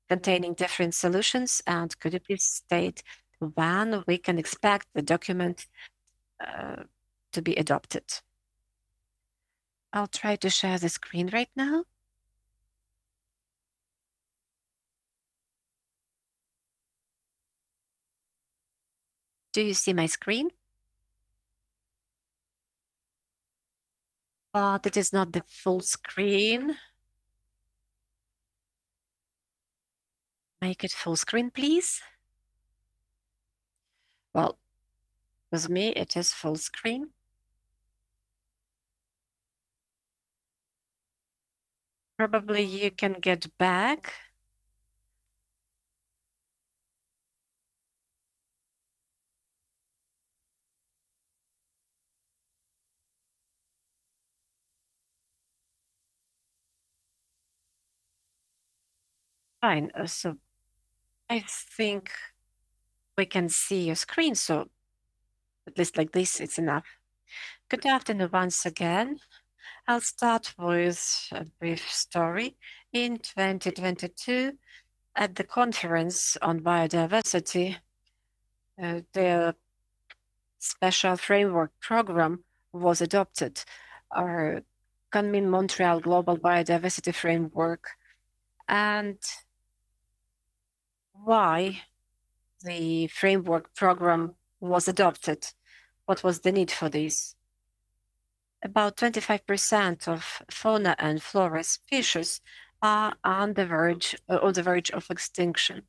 containing different solutions. And could you please state when we can expect the document to be adopted? I'll try to share the screen right now. Do you see my screen? But it is not the full screen. Make it full screen, please. Well, with me, it is full screen. Probably you can get back. Fine. So I think we can see your screen. So at least like this, it's enough. Good afternoon once again. I'll start with a brief story. In 2022, at the conference on biodiversity, the special framework program was adopted, our Kunming-Montreal Global Biodiversity Framework. And why the framework program was adopted? What was the need for this? About 25% of fauna and flora species are on the verge of extinction.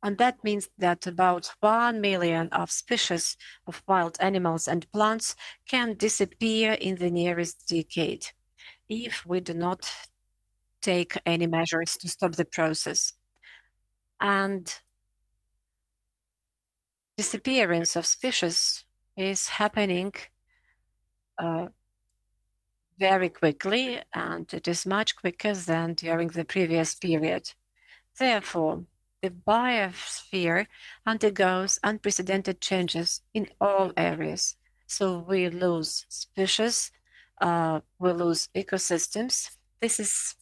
And that means that about 1 million of species of wild animals and plants can disappear in the nearest decade if we do not take any measures to stop the process. And disappearance of species is happening very quickly, and it is much quicker than during the previous period. Therefore, the biosphere undergoes unprecedented changes in all areas. So we lose species, we lose ecosystems. This is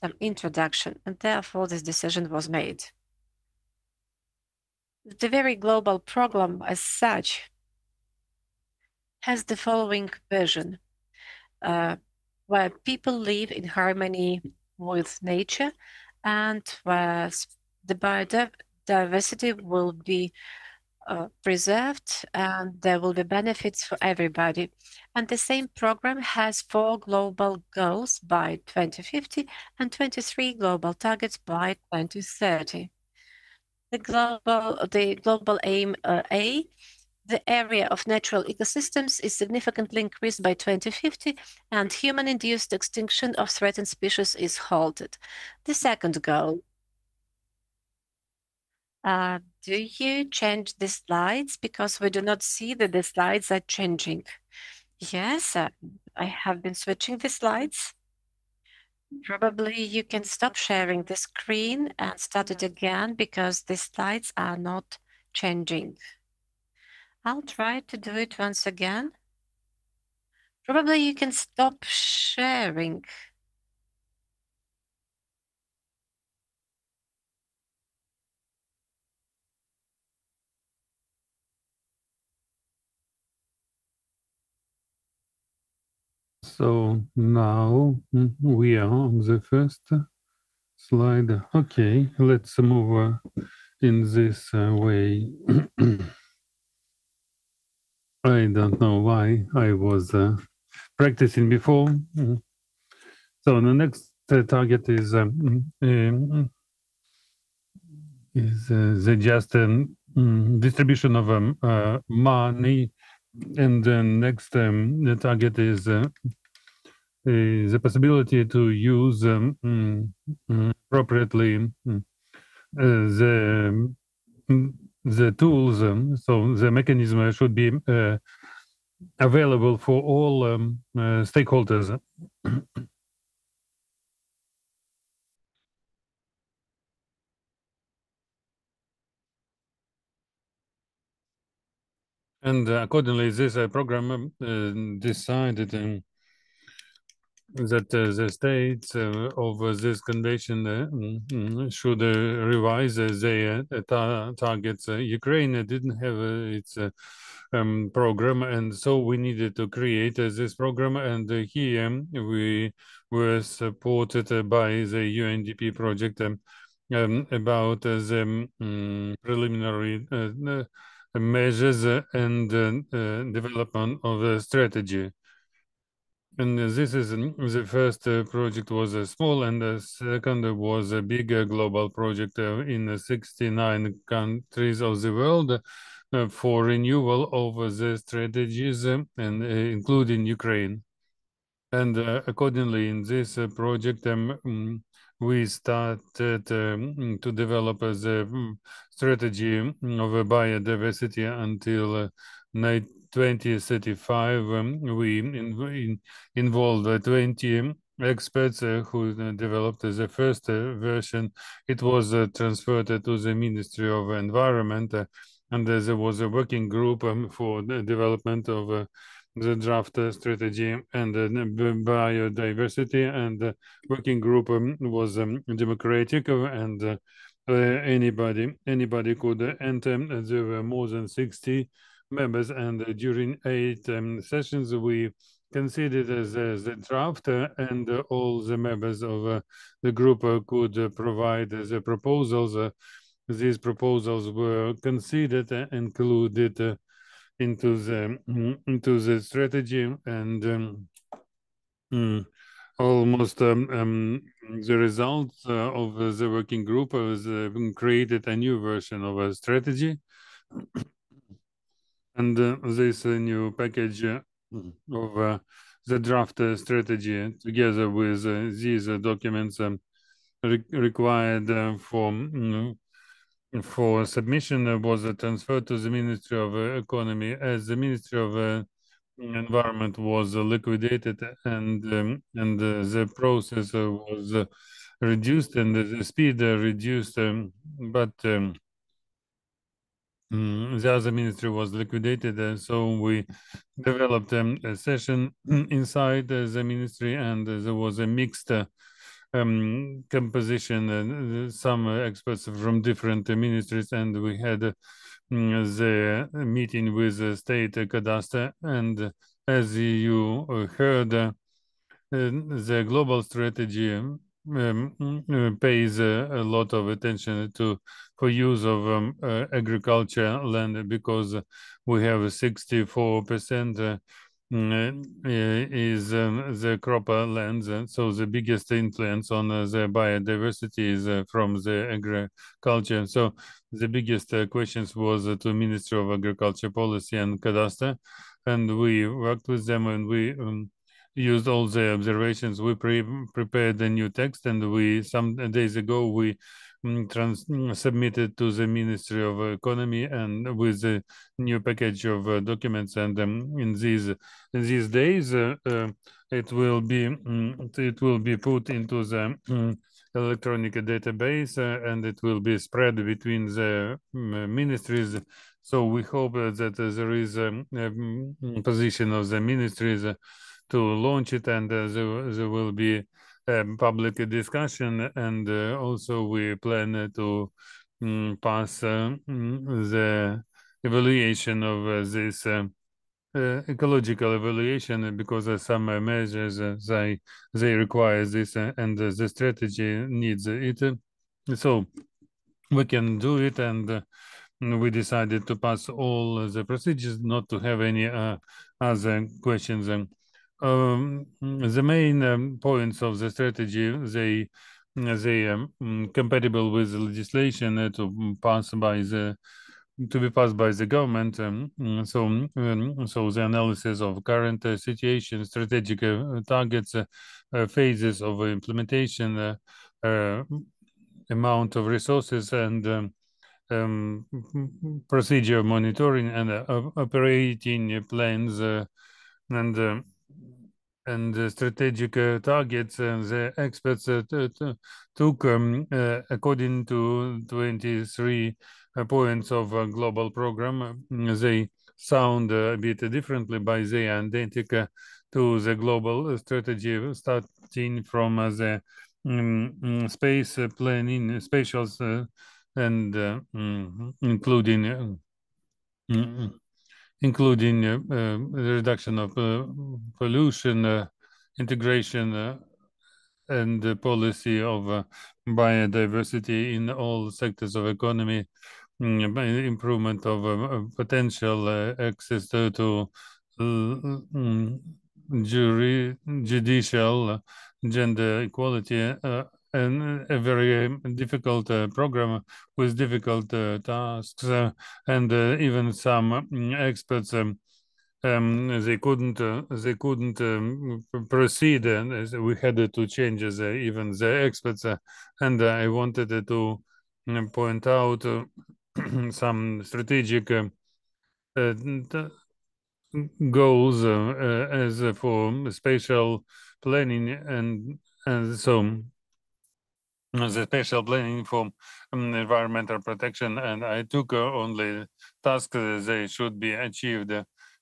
some introduction, and therefore this decision was made. The very global program as such has the following vision, where people live in harmony with nature and where the biodiversity will be preserved and there will be benefits for everybody. And the same program has 4 global goals by 2050 and 23 global targets by 2030. The global aim A, the area of natural ecosystems is significantly increased by 2050 and human-induced extinction of threatened species is halted. The second goal. Do you change the slides? Because we do not see that the slides are changing. Yes, I have been switching the slides. Probably you can stop sharing the screen and start it again because the slides are not changing. I'll try to do it once again. Probably you can stop sharing. So now we are on the first slide. Okay, let's move in this way. I don't know why I was practicing before. So the next target is the just distribution of money, and then next the target is the possibility to use appropriately the tools. So the mechanism should be available for all stakeholders. And accordingly, this program decided that the states of this convention should revise their targets. Ukraine didn't have its program, and so we needed to create this program. And here we were supported by the UNDP project about the preliminary measures and development of a strategy. And this is the first project was small, and the second was a bigger global project in 69 countries of the world for renewal of the strategies, and including Ukraine. And accordingly, in this project, we started to develop the strategy of biodiversity until 2035. We involved 20 experts who developed the first version. It was transferred to the Ministry of Environment, and there was a working group for the development of the draft strategy and biodiversity, and the working group was democratic, and anybody could enter. There were more than 60 members, and during 8 sessions we considered the draft, and all the members of the group could provide the proposals. These proposals were considered and included into the strategy, and almost the results of the working group was created a new version of a strategy, and this new package of the draft strategy, together with these documents required for submission, was transferred to the Ministry of Economy, as the Ministry of Environment was liquidated, and the process was reduced, and the speed reduced, but the other ministry was liquidated, so we developed a session inside the ministry, and there was a mixed composition, some experts from different ministries, and we had the meeting with the state cadastre, and as you heard, the global strategy pays a lot of attention for use of agriculture land, because we have 64% is the crop lands, so the biggest influence on the biodiversity is from the agriculture. So the biggest questions was to Ministry of Agriculture Policy and Cadastre, and we worked with them, and we used all the observations. We prepared a new text, and we some days ago we submitted to the Ministry of Economy, and with a new package of documents, and in these days it will be put into the electronic database, and it will be spread between the ministries. So we hope that there is a position of the ministries to launch it, and there will be public discussion, and also we plan to pass the evaluation of this ecological evaluation, because some measures they require this, and the strategy needs it, so we can do it, and we decided to pass all the procedures, not to have any other questions. The main points of the strategy, they compatible with the legislation to be passed by the government. So the analysis of current situation, strategic targets, phases of implementation, amount of resources, and procedure monitoring, and operating plans, and strategic targets. The experts took according to 23 points of a global program. They sound a bit differently, but they are identical to the global strategy, starting from the space planning, spatials, and including the reduction of pollution, integration, and the policy of biodiversity in all sectors of economy, improvement of potential access to judicial gender equality, and a very difficult program with difficult tasks, and even some experts they couldn't proceed, and we had to change even the experts, and I wanted to point out some strategic goals as for spatial planning, and so the spatial planning for environmental protection, and I took only tasks they should be achieved.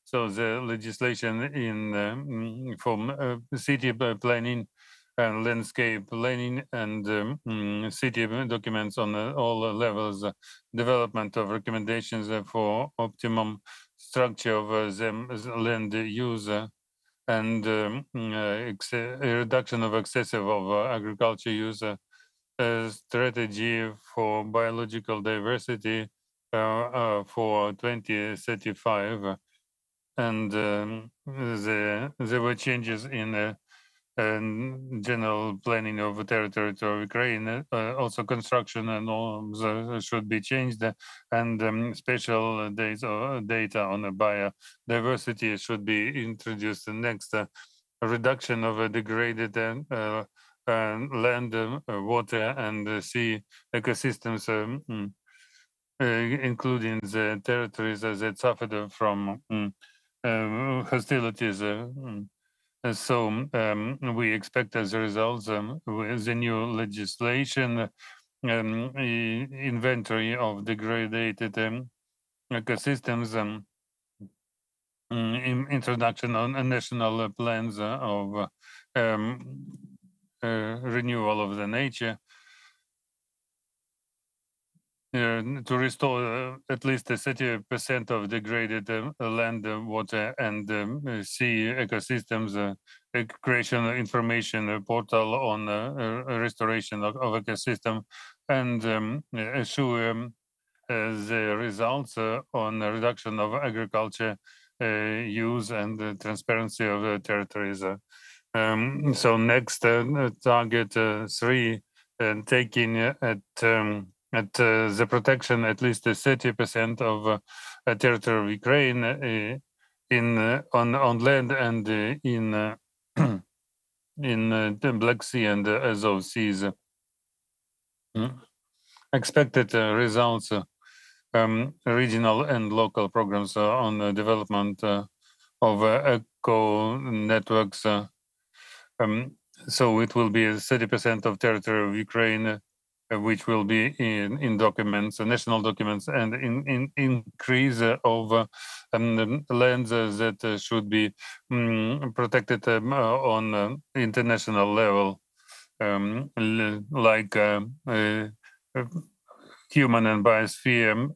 So the legislation in for city planning and landscape planning and city documents on all levels, development of recommendations for optimum structure of the land use, and reduction of excessive of agriculture use, strategy for biological diversity for 2035, and there were changes in general planning of territory to Ukraine. Also, construction and norms should be changed, and special data on biodiversity should be introduced. Next, reduction of degraded land, water, and sea ecosystems, including the territories that suffered from hostilities. So we expect as a result with the new legislation inventory of degraded ecosystems, introduction on national plans of renewal of the nature, to restore at least 30% of degraded land, water, and sea ecosystems, creation of information portal on restoration of ecosystem, and assure the results on the reduction of agriculture use and transparency of the territories. So next, target 3, taking at the protection at least 30% of territory of Ukraine on land and in in the Black Sea and the Azov Seas. Expected results, regional and local programs on the development of eco networks. So it will be 30% of territory of Ukraine, which will be in documents, national documents, and in increase of lands that should be protected on international level, like human and biosphere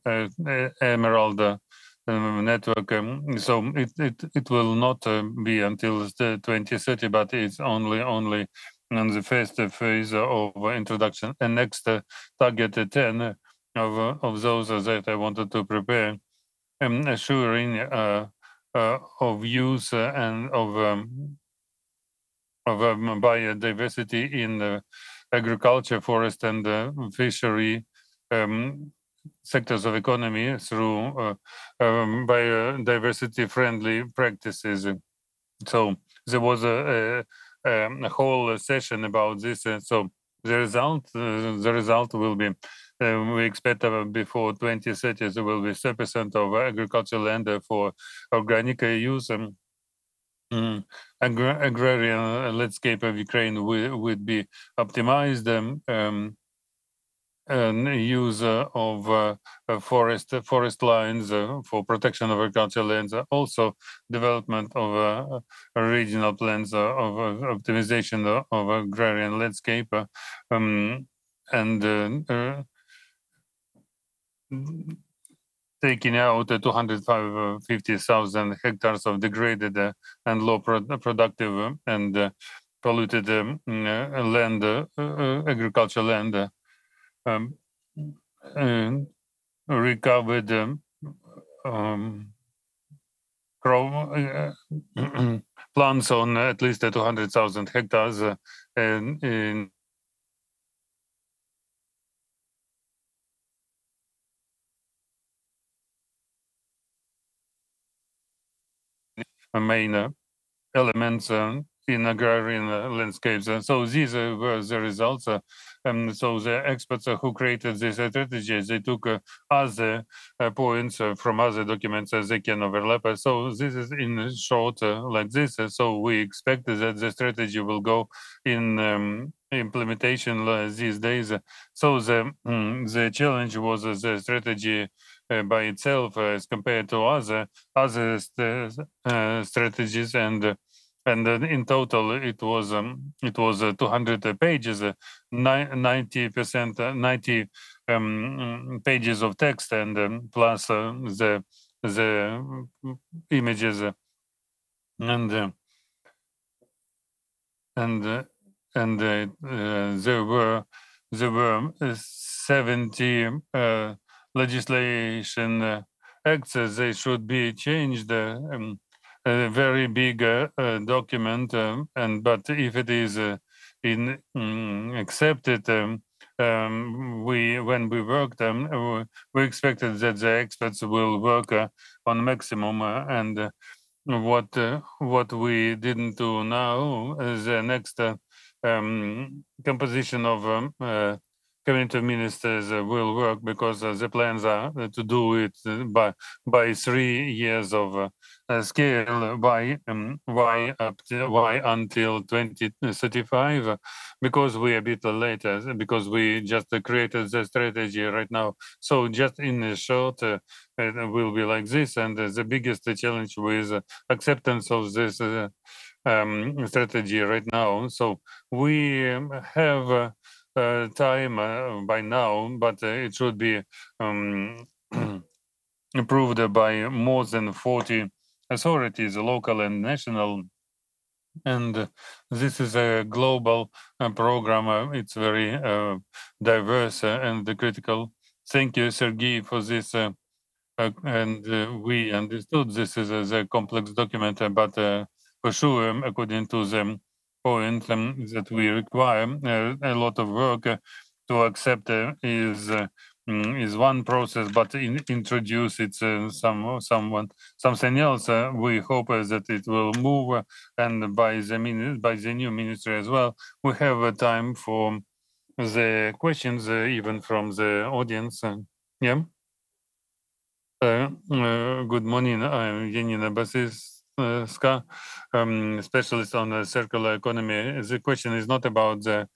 emerald network. So it will not be until 2030, but it's only on the first phase of introduction. And next, target 10 of those that I wanted to prepare, assuring of use and of biodiversity in agriculture, forest, and fishery sectors of economy through biodiversity-friendly practices. So there was a whole session about this. So the result will be, we expect before 2030 there will be 30% of agricultural land for organic use. Agrarian landscape of Ukraine would be optimized, use of forest lines for protection of agricultural lands, also development of regional plans of optimization of agrarian landscape, and taking out 250,000 hectares of degraded and low productive and polluted land, agricultural land, recovered plants on at least 200,000 hectares in main elements in agrarian landscapes. So these were the results. So the experts who created this strategy, they took other points from other documents they can overlap. So this is in short like this. So we expect that the strategy will go in implementation these days. So the challenge was the strategy by itself as compared to other strategies, and in total it was 200 pages, 90%, 90 pages of text, and plus the images, and there were 70 legislation acts. They should be changed. A very big document, but if it is accepted, when we worked, we expected that the experts will work on maximum, and what we didn't do now is the next composition of Cabinet of Ministers will work, because the plans are to do it by 3 years of scale. Why until 2035? Because we are a bit later, because we just created the strategy right now. So just in short, it will be like this, and the biggest challenge with acceptance of this strategy right now. So we have time by now, but it should be approved by more than 40 authorities, local and national. And this is a global program. It's very diverse and critical. Thank you, Serhiy, for this. And we understood this is a complex document, but for sure, according to the point that we require, a lot of work to accept is one process, but introduce it's something else. We hope that it will move, and by the new ministry as well, we have time for the questions, even from the audience. Yeah. Good morning. I'm Janina Basiska, specialist on circular economy. The question is not about the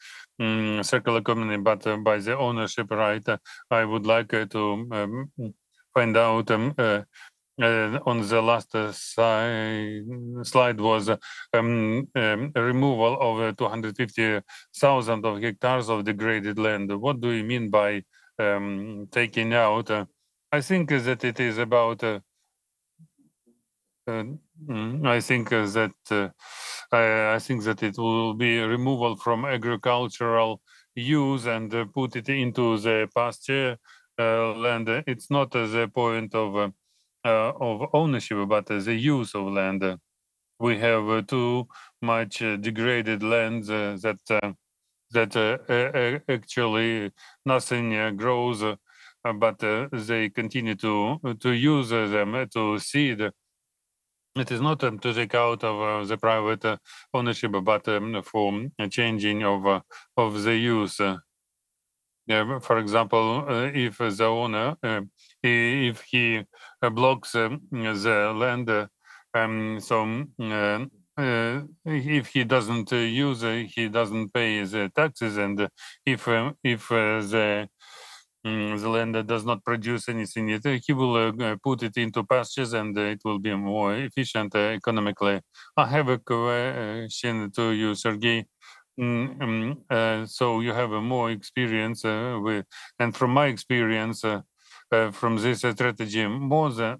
circular economy, but by the ownership right. I would like to find out on the last slide was removal of 250,000 of hectares of degraded land. What do you mean by taking out? I think that it is about. I think that it will be removal from agricultural use and put it into the pasture land. It's not the point of ownership, but the use of land. We have too much degraded land that actually nothing grows. But they continue to use them to seed. It is not to take out of the private ownership, but for changing of the use. For example, if the owner, if he blocks the land, so if he doesn't use, he doesn't pay the taxes, and if the the land that does not produce anything, he will put it into pastures, and it will be more efficient economically. I have a question to you, Serhiy. So you have a more experience with, and from my experience from this strategy, not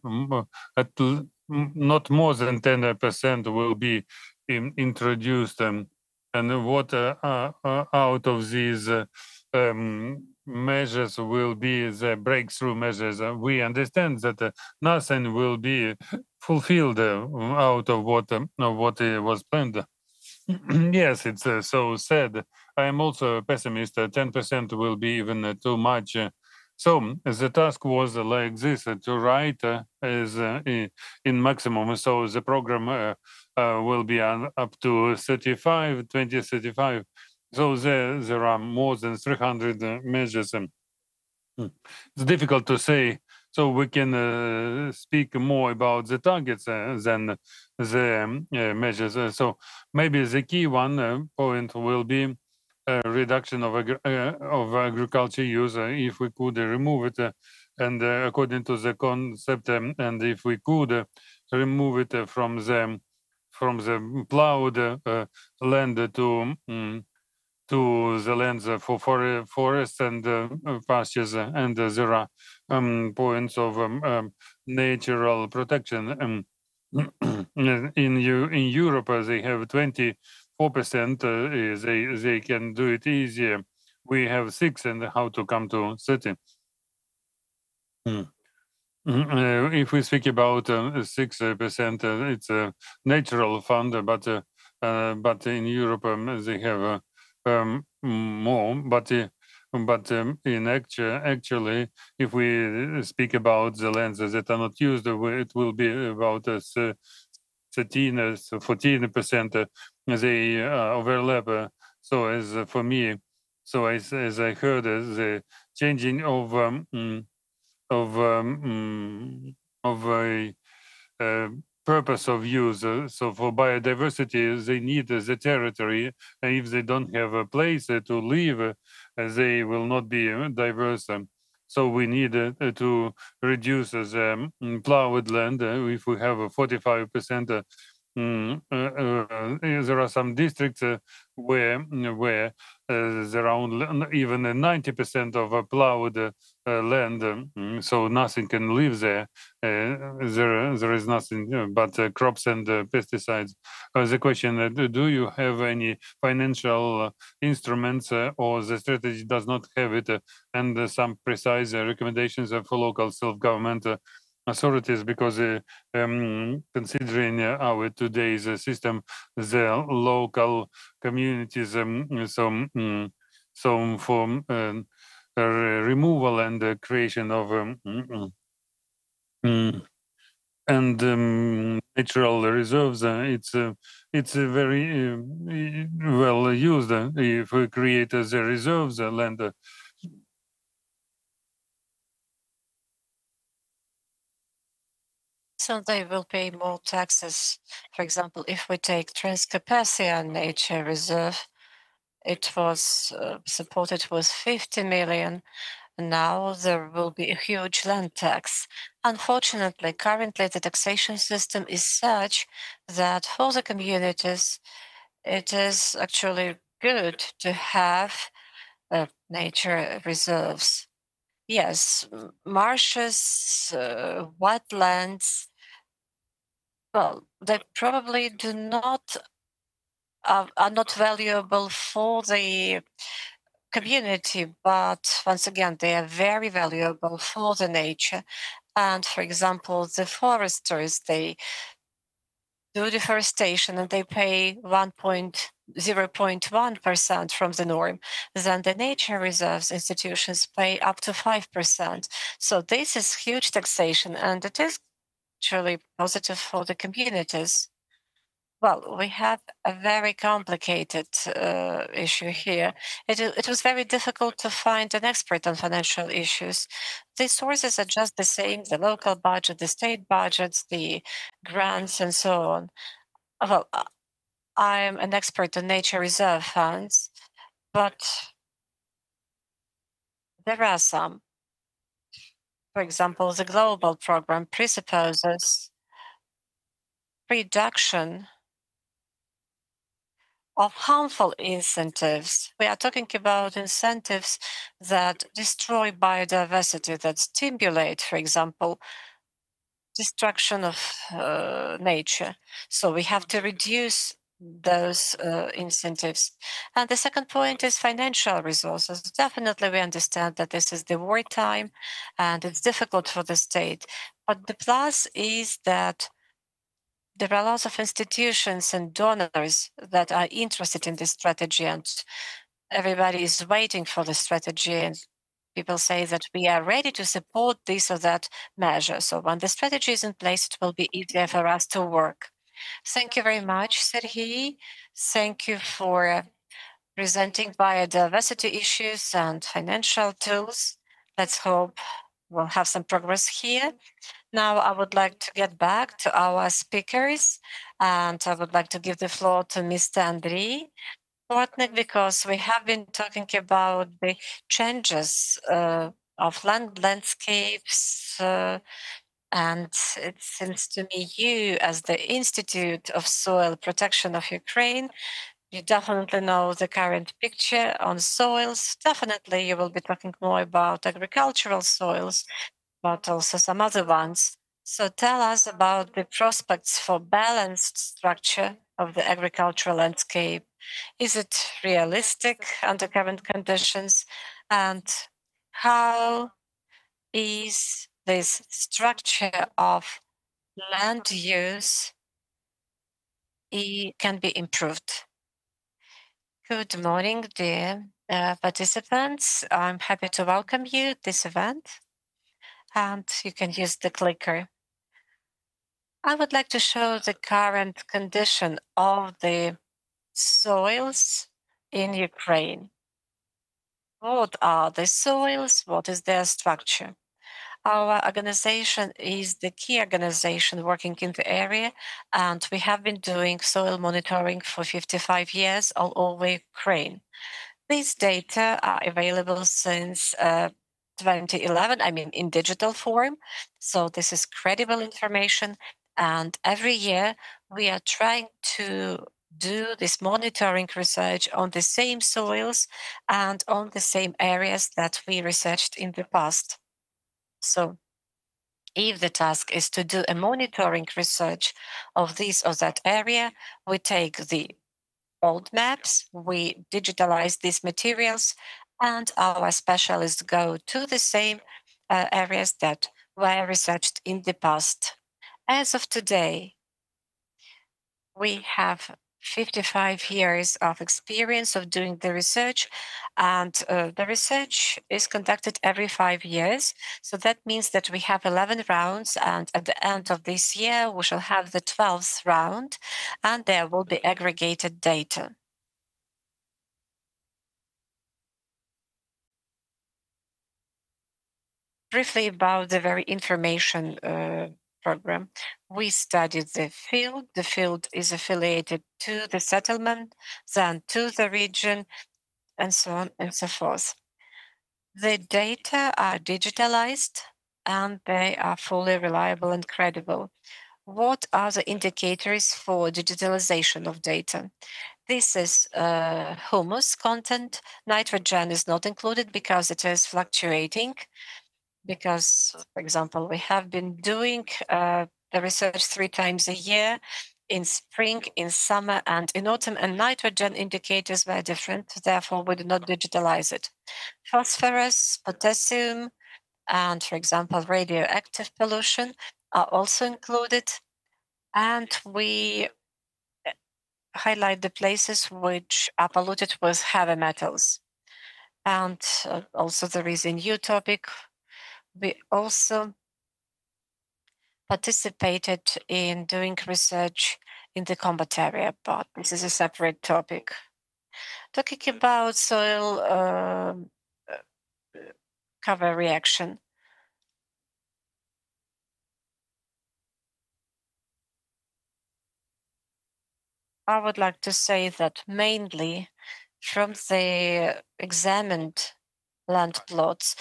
more than 10% will be introduced, and what out of these measures will be the breakthrough measures. We understand that nothing will be fulfilled out of what was planned. Yes, it's so sad. I am also a pessimist. 10% will be even too much. So the task was like this, to write as in maximum. So the program will be up to 2035. So there are more than 300 measures. It's difficult to say. So we can speak more about the targets than the measures. So maybe the key one point will be reduction of agriculture use. If we could remove it, and according to the concept, and if we could remove it from the plowed land to the lands for forests and pastures, and there are points of natural protection. In Europe, they have 24%. They can do it easier. We have 6%, and how to come to 30%. If we speak about 6%, it's a natural fund, but in Europe they have more. But in actually, if we speak about the lands that are not used, it will be about 14%. They overlap. So as for me, so as I heard, the changing of purpose of use. So for biodiversity, they need the territory. And if they don't have a place to live, they will not be diverse. So we need to reduce the plowed land. If we have a 45%, there are some districts where there are even 90% of plowed land, so nothing can live there. There is nothing but crops and pesticides. The question: do you have any financial instruments, or the strategy does not have it, and some precise recommendations for local self-government authorities? Because considering our today's system, the local communities, so for removal and creation of natural reserves, it's very well used. If we create the reserves land. So they will pay more taxes. For example, if we take Transcarpathian Nature Reserve, it was supported with 50 million. Now there will be a huge land tax. Unfortunately, currently the taxation system is such that for the communities, it is actually good to have nature reserves. Yes, marshes, wetlands, well, they probably do not are not valuable for the community, but once again, they are very valuable for the nature. And for example, the foresters, they do deforestation and they pay 0.1% from the norm. Then the nature reserves institutions pay up to 5%. So this is huge taxation, and it is actually positive for the communities. Well, we have a very complicated issue here. It was very difficult to find an expert on financial issues. The sources are just the same: the local budget, the state budgets, the grants, and so on. Well, I'm an expert on nature reserve funds, but there are some. For example, the global program presupposes reduction of harmful incentives. We are talking about incentives that destroy biodiversity, that stimulate, for example, destruction of nature. So we have to reduce those incentives. And the second point is financial resources. Definitely, we understand that this is the wartime and it's difficult for the state. But the plus is that there are lots of institutions and donors that are interested in this strategy, and everybody is waiting for the strategy. And people say that we are ready to support this or that measure. So when the strategy is in place, it will be easier for us to work. Thank you very much, Serhiy. Thank you for presenting biodiversity issues and financial tools. Let's hope we'll have some progress here. Now, I would like to get back to our speakers, and I would like to give the floor to Mr. Andrii Bortnik, because we have been talking about the changes of landscapes, and it seems to me you, as the Institute of Soil Protection of Ukraine, you definitely know the current picture on soils. Definitely, you will be talking more about agricultural soils, but also some other ones. So tell us about the prospects for balanced structure of the agricultural landscape. Is it realistic under current conditions? And how is this structure of land use can be improved? Good morning, dear participants. I'm happy to welcome you to this event. And you can use the clicker. I would like to show the current condition of the soils in Ukraine. What are the soils? What is their structure? Our organization is the key organization working in the area, and we have been doing soil monitoring for 55 years all over Ukraine. These data are available since 2011, I mean, in digital form. So this is credible information. And every year we are trying to do this monitoring research on the same soils and on the same areas that we researched in the past. So if the task is to do a monitoring research of this or that area, we take the old maps, we digitalize these materials, and our specialists go to the same areas that were researched in the past. As of today, we have 55 years of experience of doing the research, and the research is conducted every 5 years. So that means that we have 11 rounds, and at the end of this year, we shall have the 12th round, and there will be aggregated data. Briefly about the very information program. We studied the field. The field is affiliated to the settlement, then to the region, and so on and so forth. The data are digitalized and they are fully reliable and credible. What are the indicators for digitalization of data? This is humus content. Nitrogen is not included because it is fluctuating. Because, for example, we have been doing the research 3 times a year, in spring, in summer, and in autumn, and nitrogen indicators were different. Therefore, we did not digitalize it. Phosphorus, potassium, and, for example, radioactive pollution are also included. And we highlight the places which are polluted with heavy metals. And also there is a new topic. We also participated in doing research in the combat area, but this is a separate topic. Talking about soil cover reaction. I would like to say that mainly from the examined land plots,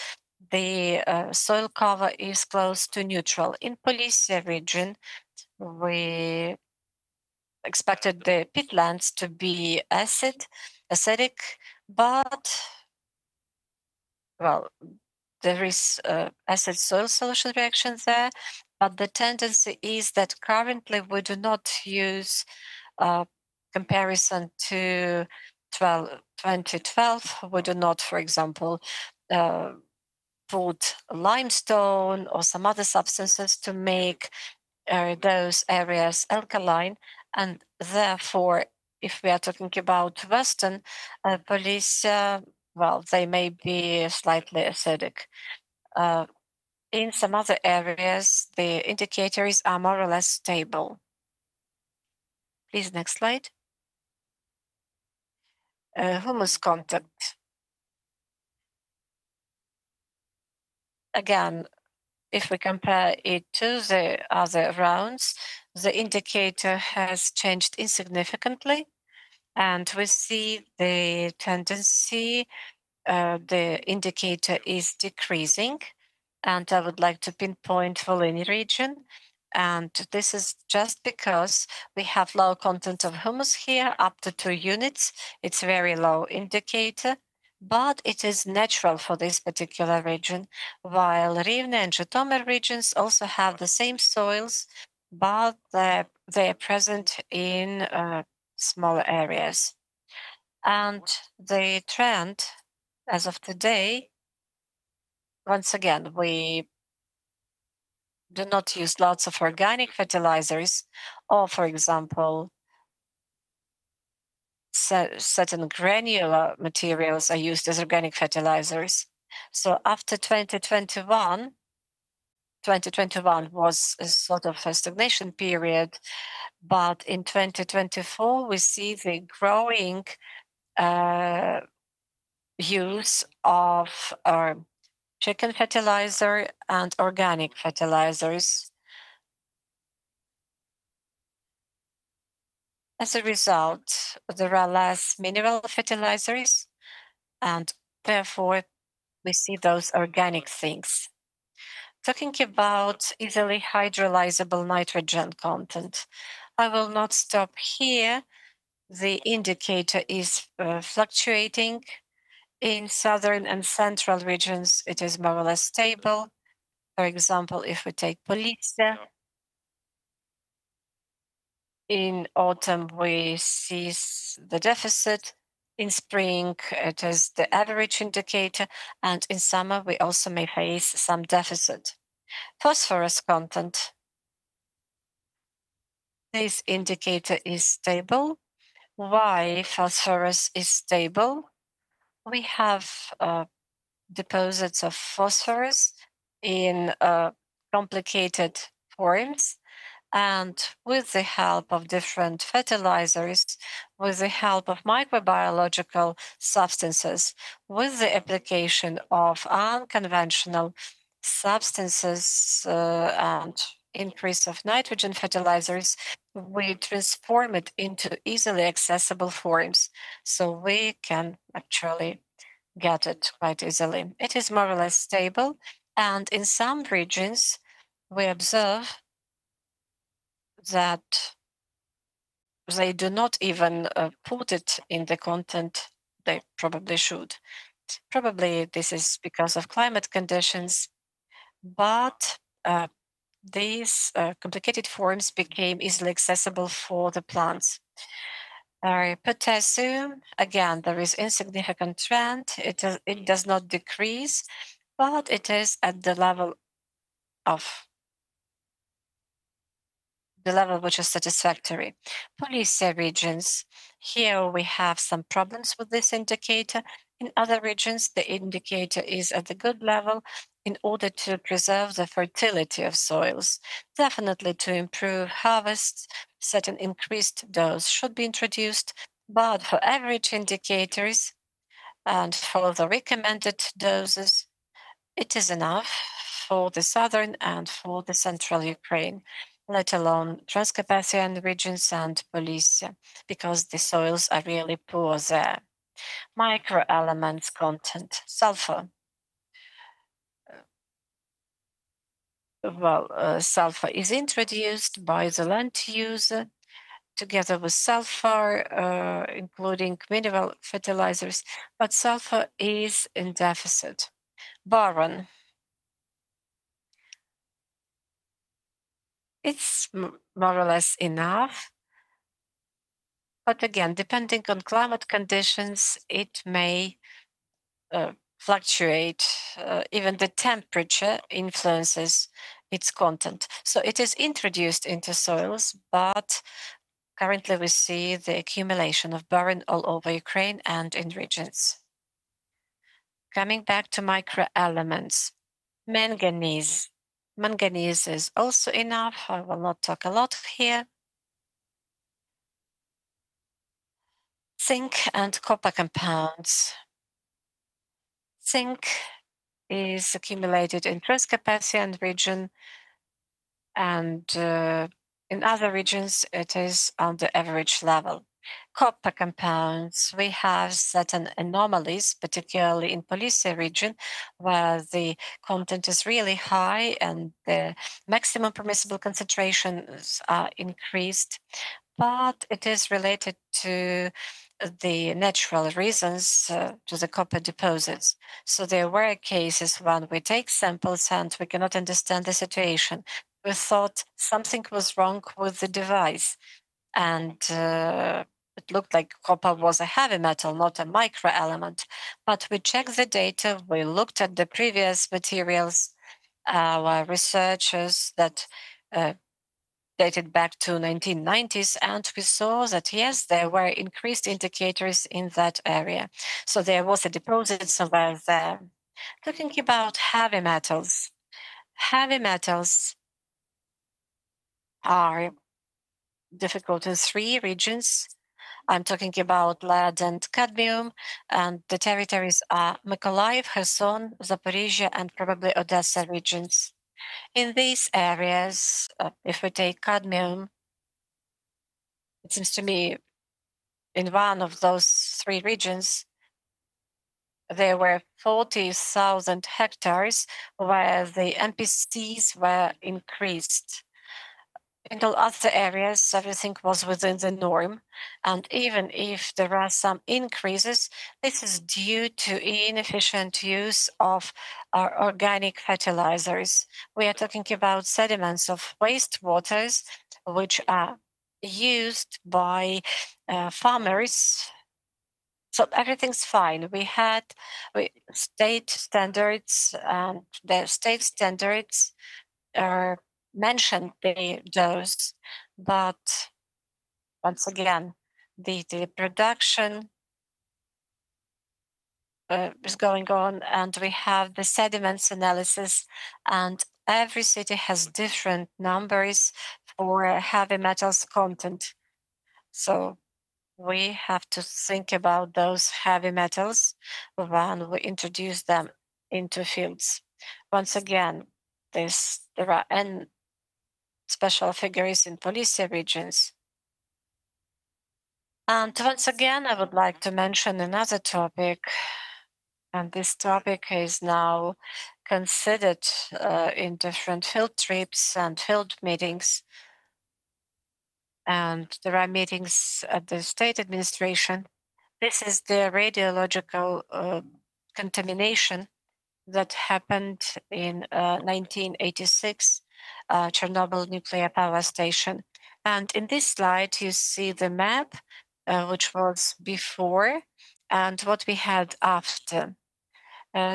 the soil cover is close to neutral. In Polisia region, we expected the peatlands to be acidic, but well, there is acid soil solution reaction there, but the tendency is that currently we do not use comparison to 2012. We do not, for example, put limestone or some other substances to make those areas alkaline, and therefore, if we are talking about Western Polisia, well, they may be slightly acidic. In some other areas, the indicators are more or less stable. Please, next slide. Humus content. Again, if we compare it to the other rounds, the indicator has changed insignificantly, and we see the tendency, the indicator is decreasing, and I would like to pinpoint Volhynia region. And this is just because we have low content of humus here, up to 2 units. It's a very low indicator, but it is natural for this particular region, while Rivne and Zhytomyr regions also have the same soils, but they're present in smaller areas. And the trend as of today, once again, we do not use lots of organic fertilizers, or, for example, certain granular materials are used as organic fertilizers. So after 2021 was a sort of a stagnation period, but in 2024 we see the growing use of chicken fertilizer and organic fertilizers. As a result, there are less mineral fertilizers, and therefore we see those organic things. Talking about easily hydrolyzable nitrogen content, I will not stop here. The indicator is fluctuating. In southern and central regions, it is more or less stable. For example, if we take Polisia, in autumn we see the deficit. In spring, it is the average indicator, and in summer we also may face some deficit. Phosphorus content. This indicator is stable. Why phosphorus is stable? We have deposits of phosphorus in complicated forms, and with the help of different fertilizers, with the help of microbiological substances, with the application of unconventional substances and increase of nitrogen fertilizers, we transform it into easily accessible forms. So we can actually get it quite easily. It is more or less stable, and in some regions we observe that they do not even put it in the content they probably should. Probably this is because of climate conditions, but these complicated forms became easily accessible for the plants. Potassium, again, there is insignificant trend. It does not decrease, but it is at the level which is satisfactory. Polisia regions, here we have some problems with this indicator. In other regions, the indicator is at the good level in order to preserve the fertility of soils. Definitely to improve harvests, certain increased dose should be introduced, but for average indicators and for the recommended doses, it is enough for the southern and for the central Ukraine, let alone Transcarpathian regions and Polisia, because the soils are really poor there. Microelements content, sulfur. sulfur is introduced by the land user together with sulfur, including mineral fertilizers, but sulfur is in deficit. Boron. It's more or less enough. But again, depending on climate conditions, it may fluctuate. Even the temperature influences its content. So it is introduced into soils, but currently we see the accumulation of boron all over Ukraine and in regions. Coming back to microelements, manganese. Manganese is also enough. I will not talk a lot here. Zinc and copper compounds. Zinc is accumulated in Transcarpathian region, and in other regions it is on the average level. Copper compounds, we have certain anomalies, particularly in Polisia region, where the content is really high and the maximum permissible concentrations are increased, but it is related to the natural reasons to the copper deposits. So there were cases when we take samples and we cannot understand the situation. We thought something was wrong with the device, and it looked like copper was a heavy metal, not a microelement. But we checked the data, we looked at the previous materials, our researchers that dated back to 1990s, and we saw that yes, there were increased indicators in that area. So there was a deposit somewhere there. Talking about heavy metals are difficult in 3 regions. I'm talking about lead and cadmium, and the territories are Mykolaiv, Kherson, Zaporizhia, and probably Odessa regions. In these areas, if we take cadmium, it seems to me in one of those 3 regions, there were 40,000 hectares where the NPCs were increased. In all other areas, everything was within the norm. And even if there are some increases, this is due to inefficient use of our organic fertilizers. We are talking about sediments of wastewaters, which are used by farmers. So everything's fine. We state standards, and the state standards are mentioned the dose, but once again, the production is going on, and we have the sediments analysis, and every city has different numbers for heavy metals content. So we have to think about those heavy metals when we introduce them into fields. Once again, there are special figures in Polisia regions. And once again, I would like to mention another topic, and this topic is now considered in different field trips and field meetings. And there are meetings at the state administration. This is the radiological contamination that happened in 1986, Chernobyl nuclear power station. And in this slide, you see the map, which was before and what we had after.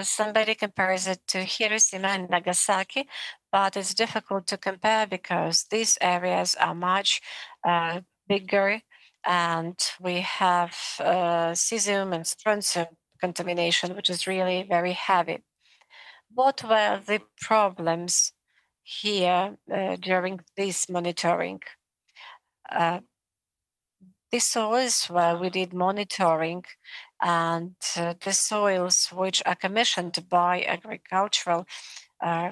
Somebody compares it to Hiroshima and Nagasaki, but it's difficult to compare because these areas are much bigger, and we have cesium and strontium contamination, which is really very heavy. What were the problems here during this monitoring? The soils where we did monitoring and the soils which are commissioned by agricultural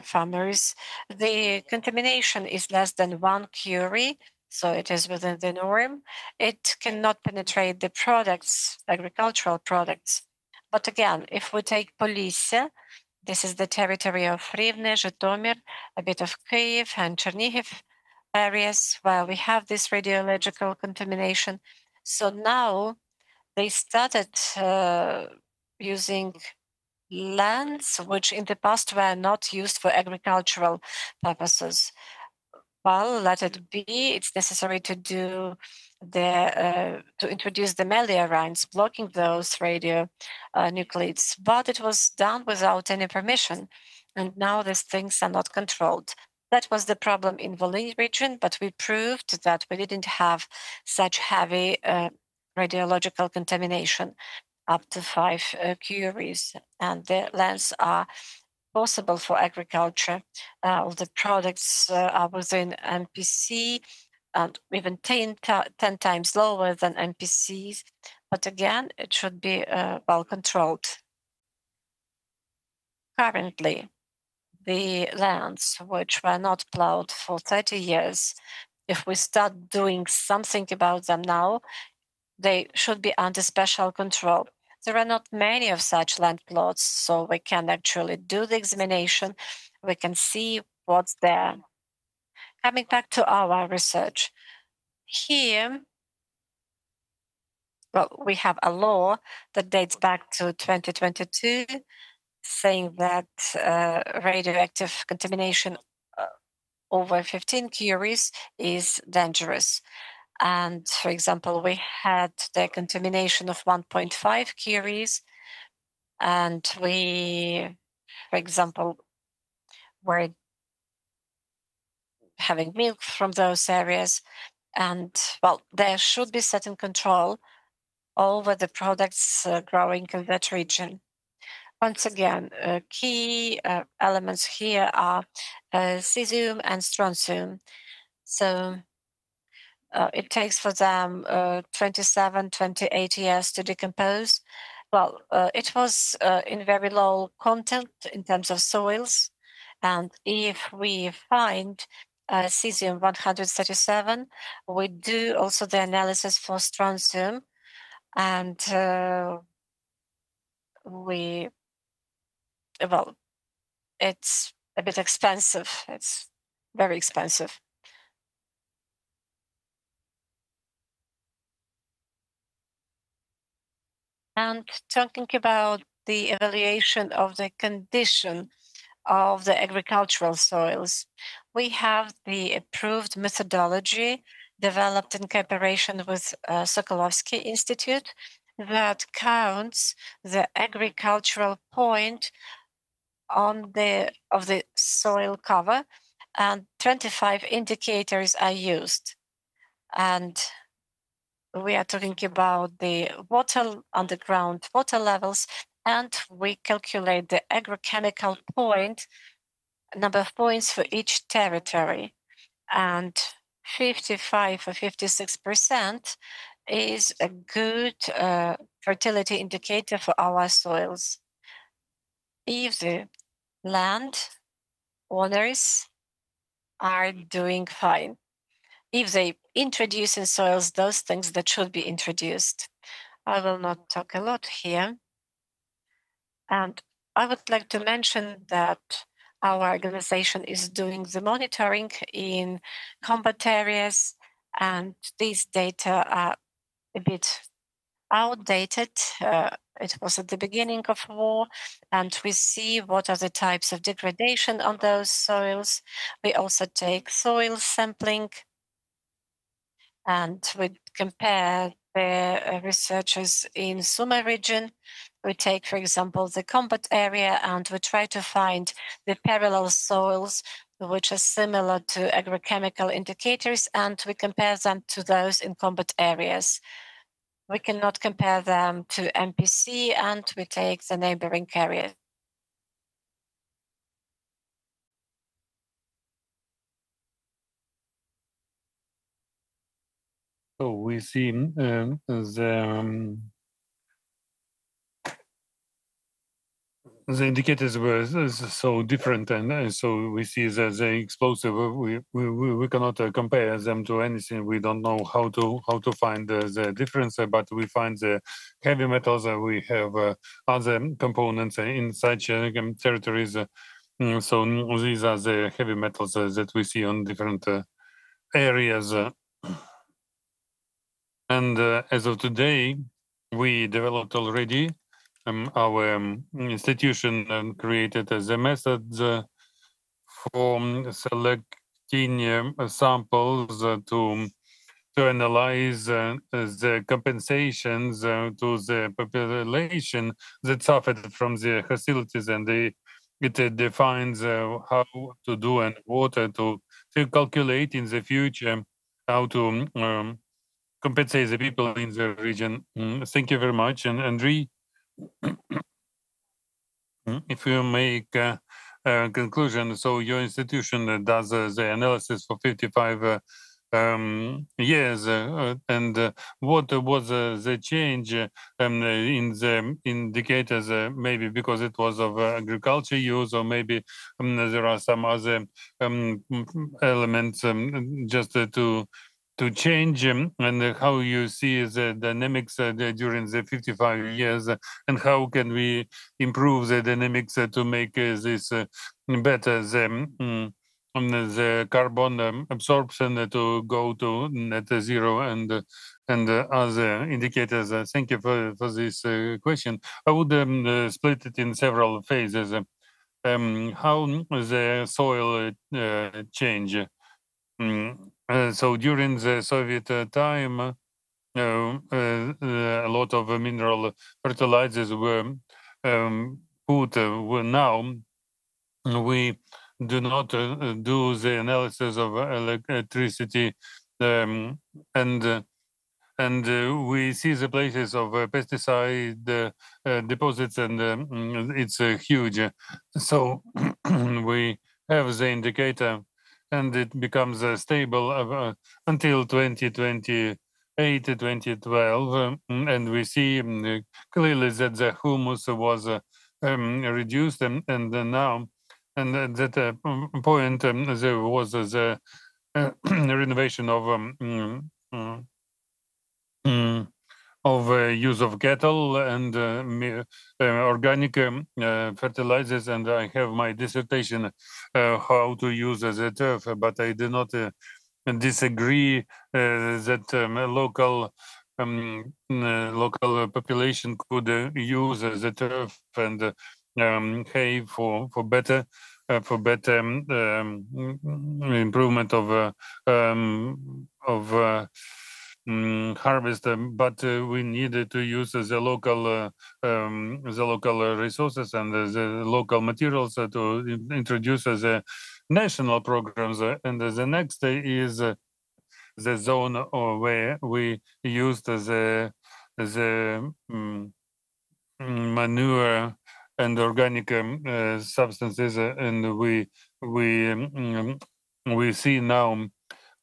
farmers, the contamination is less than 1 curie, so it is within the norm. It cannot penetrate the products, agricultural products. But again, if we take Polisia, This is the territory of Rivne, Zhytomyr, a bit of Kyiv and Chernihiv areas where we have this radiological contamination. So now they started using lands which in the past were not used for agricultural purposes. Well, let it be. It's necessary to do to introduce the meliorines, blocking those radionuclides. But it was done without any permission, and now these things are not controlled. That was the problem in Volyn region, but we proved that we didn't have such heavy radiological contamination, up to 5 curies, and the lands are possible for agriculture. The products are within MPC and even 10 times lower than MPCs. But again, it should be well controlled. Currently, the lands which were not plowed for 30 years, if we start doing something about them now, they should be under special control. There are not many of such land plots, so we can actually do the examination. We can see what's there. Coming back to our research, here, well, we have a law that dates back to 2022, saying that radioactive contamination over 15 curies is dangerous. And for example, we had the contamination of 1.5 curies, and we, for example, were having milk from those areas. And well, there should be certain control over the products growing in that region. Once again, key elements here are cesium and strontium. So it takes for them 27, 28 years to decompose. Well, it was in very low content in terms of soils. And if we find cesium 137, we do also the analysis for strontium. And well, it's a bit expensive. It's very expensive. And talking about the evaluation of the condition of the agricultural soils, we have the approved methodology developed in cooperation with Sokolovsky Institute that counts the agricultural point of the soil cover, and 25 indicators are used. And we are talking about the underground water levels, and we calculate the agrochemical point, number of points for each territory. And 55 or 56% is a good fertility indicator for our soils. If the land owners are doing fine, if they introduce in soils those things that should be introduced. I will not talk a lot here. And I would like to mention that our organization is doing the monitoring in combat areas, and these data are a bit outdated. It was at the beginning of war, and we see what are the types of degradation on those soils. We also take soil sampling, and we compare the researchers in Sumy region. We take, for example, the combat area, and we try to find the parallel soils which are similar to agrochemical indicators, and we compare them to those in combat areas. We cannot compare them to MPC, and we take the neighboring areas. So we see the indicators were so different, and so we see that the explosive, we cannot compare them to anything. We don't know how to find the difference, but we find the heavy metals. We have other components in such territories. So these are the heavy metals that we see on different areas. And as of today, we developed already our institution created the methods for selecting samples to analyze the compensations to the population that suffered from the hostilities, and it defines how to do and what to calculate in the future, how to compensate the people in the region. Thank you very much. And Andriy, if you make a conclusion, so your institution does the analysis for 55 years, and what was the change in the indicators, maybe because it was of agriculture use, or maybe there are some other elements just to change, and how you see the dynamics during the 55 years, and how can we improve the dynamics to make this better, the carbon absorption to go to net zero, and other indicators. Thank you for this question. I would split it in several phases. How the soil change. So during the Soviet time, a lot of mineral fertilizers were put. Now we do not do the analysis of electricity, and we see the places of pesticide deposits, and it's huge. So we have the indicator, and it becomes stable until 2028, 2012, and we see clearly that the humus was reduced, and now, and at that point there was the renovation of use of cattle and organic fertilizers, and I have my dissertation how to use the turf, but I do not disagree that local population could use the turf and hay for better improvement of harvest, but we needed to use the local resources and the local materials to introduce the national programs. And the next is the zone where we used the manure and organic substances, and we see now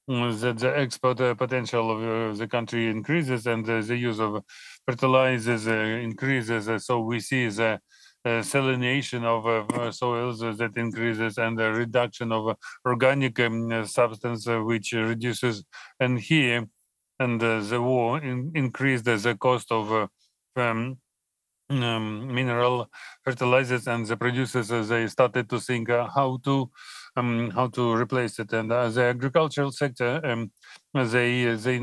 that the export potential of the country increases, and the use of fertilizers increases. So we see the salination of soils that increases, and the reduction of organic substance which reduces. And here, and the war increased the cost of mineral fertilizers, and the producers they started to think how to replace it. And the agricultural sector, they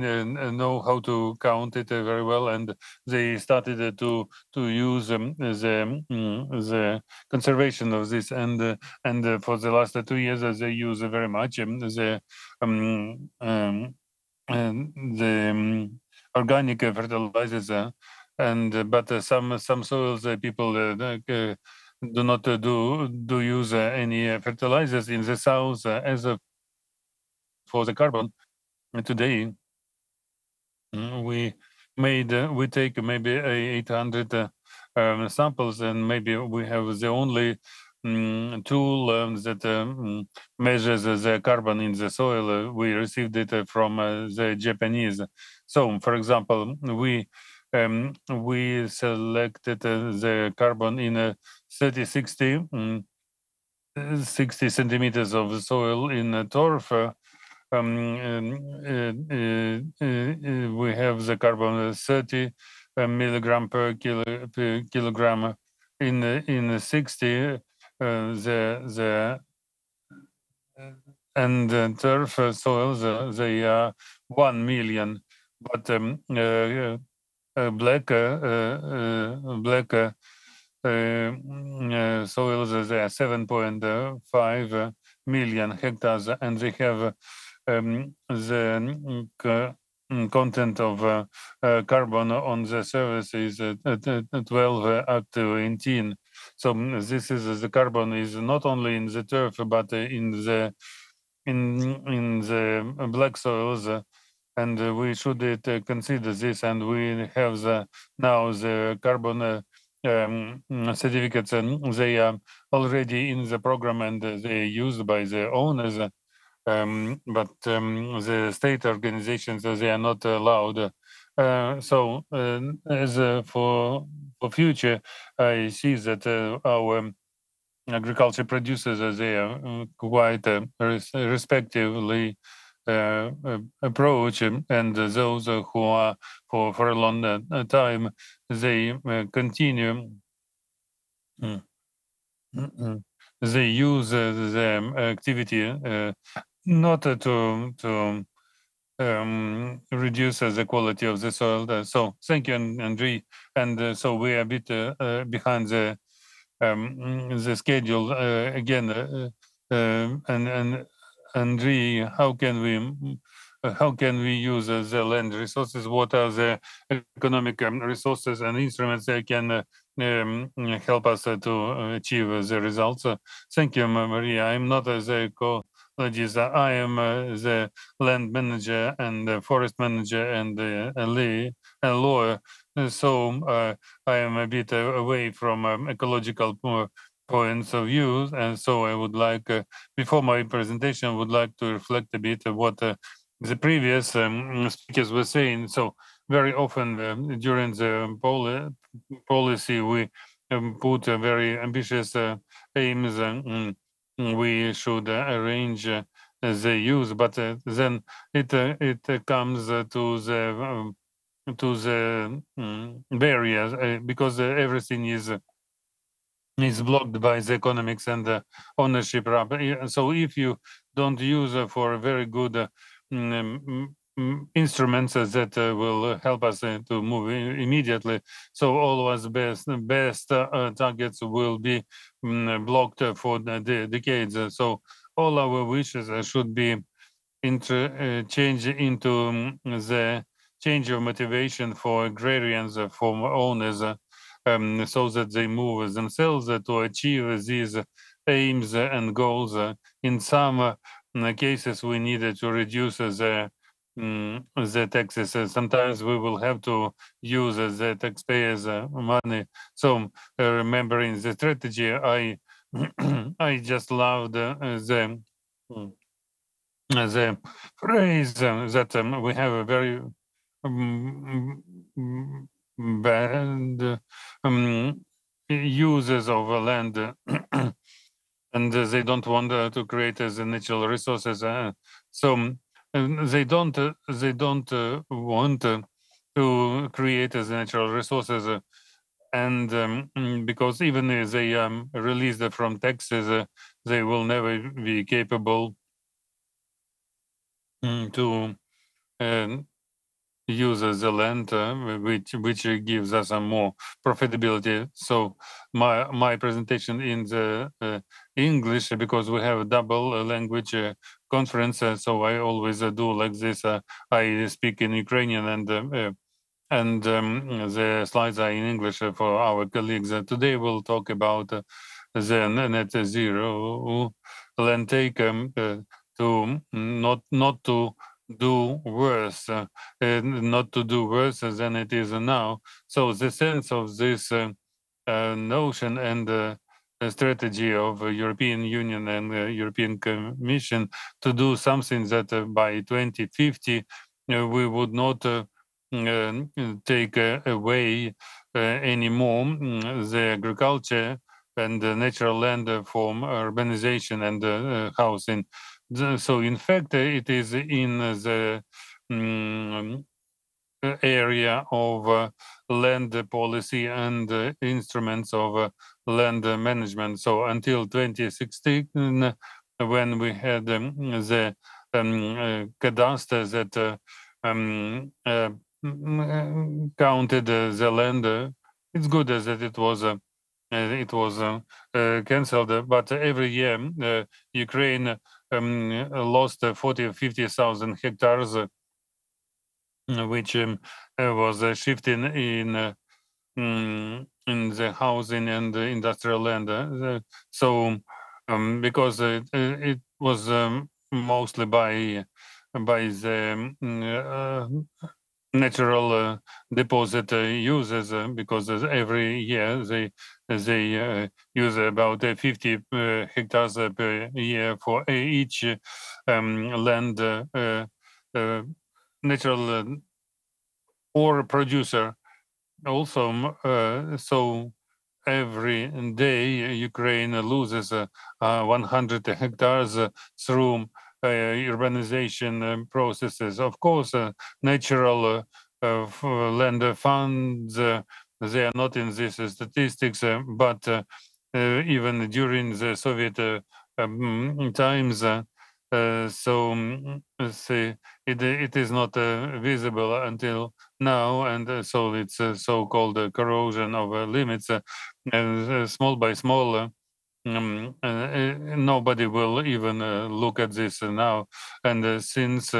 know how to count it very well, and they started to use the conservation of this, and for the last 2 years they use very much the organic fertilizers, and but some soils people do not do use any fertilizers. In the south, as for the carbon today, we take maybe 800 samples, and maybe we have the only tool that measures the carbon in the soil. We received it from the Japanese. So, for example, we selected the carbon in 60 centimeters of soil in torf. We have the carbon 30 milligram per kilogram. In 60, and turf soils, they are 1 million, but black soils, they are 7.5 million hectares, and they have the content of carbon on the surface is 12 up to 18. So this is the carbon is not only in the turf but in the black soils, and we should consider this. And we have now the carbon certificates, and they are already in the program and they are used by the owners. But the state organizations, they are not allowed. So as for future, I see that our agriculture producers, they are quite respectively approach, and those who are for a long time, they continue. They use the activity not to reduce the quality of the soil. So thank you, Andriy. And so we are a bit behind the schedule again. And Andriy, how can we use the land resources? What are the economic resources and instruments that can help us to achieve the results? Thank you, Maria. I'm not the ecologist. I am the land manager and forest manager and a lawyer. So I am a bit away from ecological points of view, and so I would like, before my presentation, would like to reflect a bit of what the previous speakers were saying. So very often during the policy, we put very ambitious aims. We should arrange the use, but then it comes to the barriers because everything is blocked by the economics and ownership. So if you don't use for very good instruments that will help us to move immediately, so all of us best targets will be blocked for the decades. So all our wishes should be changed into the change of motivation for agrarians, for owners, so that they move themselves to achieve these aims and goals. In some cases, we needed to reduce the taxes. Sometimes we will have to use the taxpayers' money. So remembering the strategy, I I just loved the phrase that we have a very bad users of land and they don't want to create the natural resources. So they don't want to create the natural resources. And because even if they released from taxes, they will never be capable to use the land, which gives us more profitability. So my presentation in the English, because we have a double language conference, so I always do like this. I speak in Ukrainian and the slides are in English for our colleagues. Today we'll talk about the net zero land take to not to do worse, not to do worse than it is now. So the sense of this notion and strategy of European Union and European Commission to do something that by 2050 we would not take away anymore the agriculture and natural land for urbanization and housing. So in fact, it is in the area of land policy and instruments of land management. So until 2016, when we had the cadastre that counted the land, it's good that it was cancelled, but every year Ukraine lost 40 or 50,000 hectares, which was shifting in the housing and the industrial land. So because it was mostly by the natural deposit users, because every year they use about 50 hectares per year for each land natural or producer. Also, so every day Ukraine loses 100 hectares through urbanization processes. Of course, natural land funds, they are not in these statistics, but even during the Soviet times, it is not visible until now, and so it's so-called corrosion of limits, small by small. Nobody will even look at this now, and since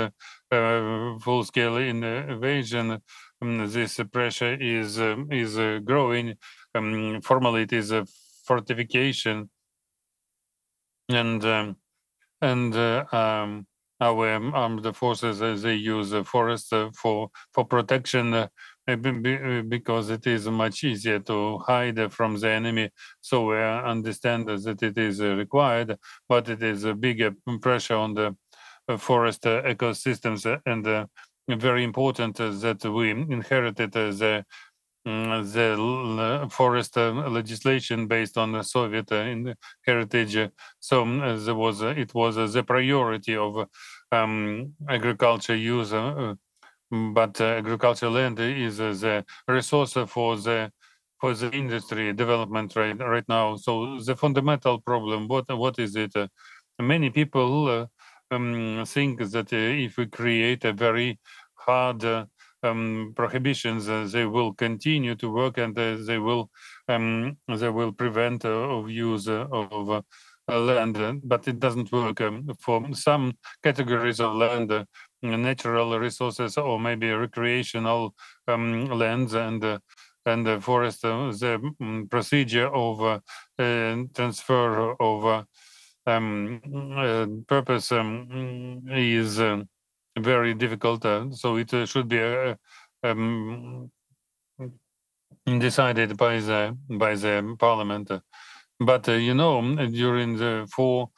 full-scale invasion, this pressure is growing. Formally, it is a fortification, and our armed forces, they use forests for protection, because it is much easier to hide from the enemy. So we understand that it is required, but it is a bigger pressure on the forest ecosystems, and very important that we inherited the forest legislation based on the Soviet heritage. So it was the priority of agriculture use, but agricultural land is the resource for the industry development right now. So the fundamental problem, what is it? Many people think that if we create a very hard prohibitions, they will continue to work, and they will prevent of use of land, but it doesn't work. For some categories of land, natural resources or maybe recreational lands and the forest, the procedure of transfer of purpose is very difficult. So it should be decided by the parliament. But during the four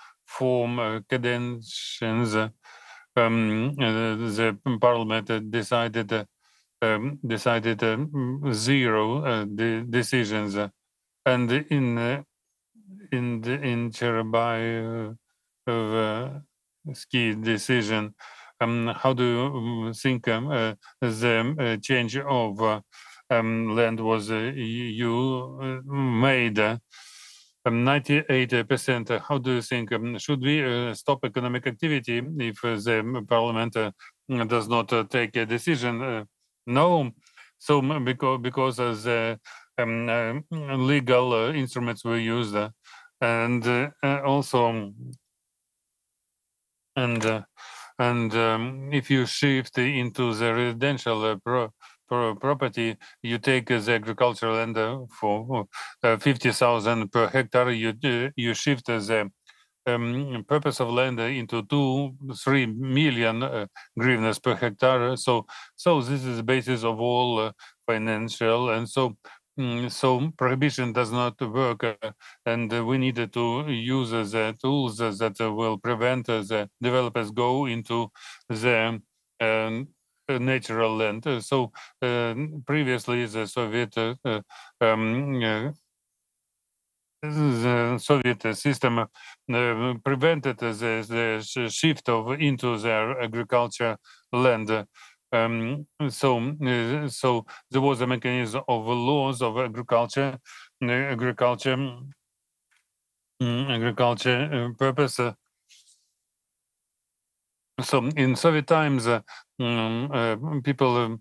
cadences, the parliament decided zero decisions, and in Chernobyl ski decision. How do you think the change of land was you made? 98%. How do you think? Should we stop economic activity if the parliament does not take a decision? No. So because the legal instruments were used, and also if you shift into the residential property, you take the agricultural land for 50,000 per hectare. You shift the purpose of land into 2-3 million hryvnias per hectare. So this is the basis of all financial, and so prohibition does not work, and we needed to use the tools that will prevent the developers go into the natural land. So previously the Soviet the Soviet system prevented the shift into their agriculture land. So there was a mechanism of laws of agriculture purpose. So in Soviet times, people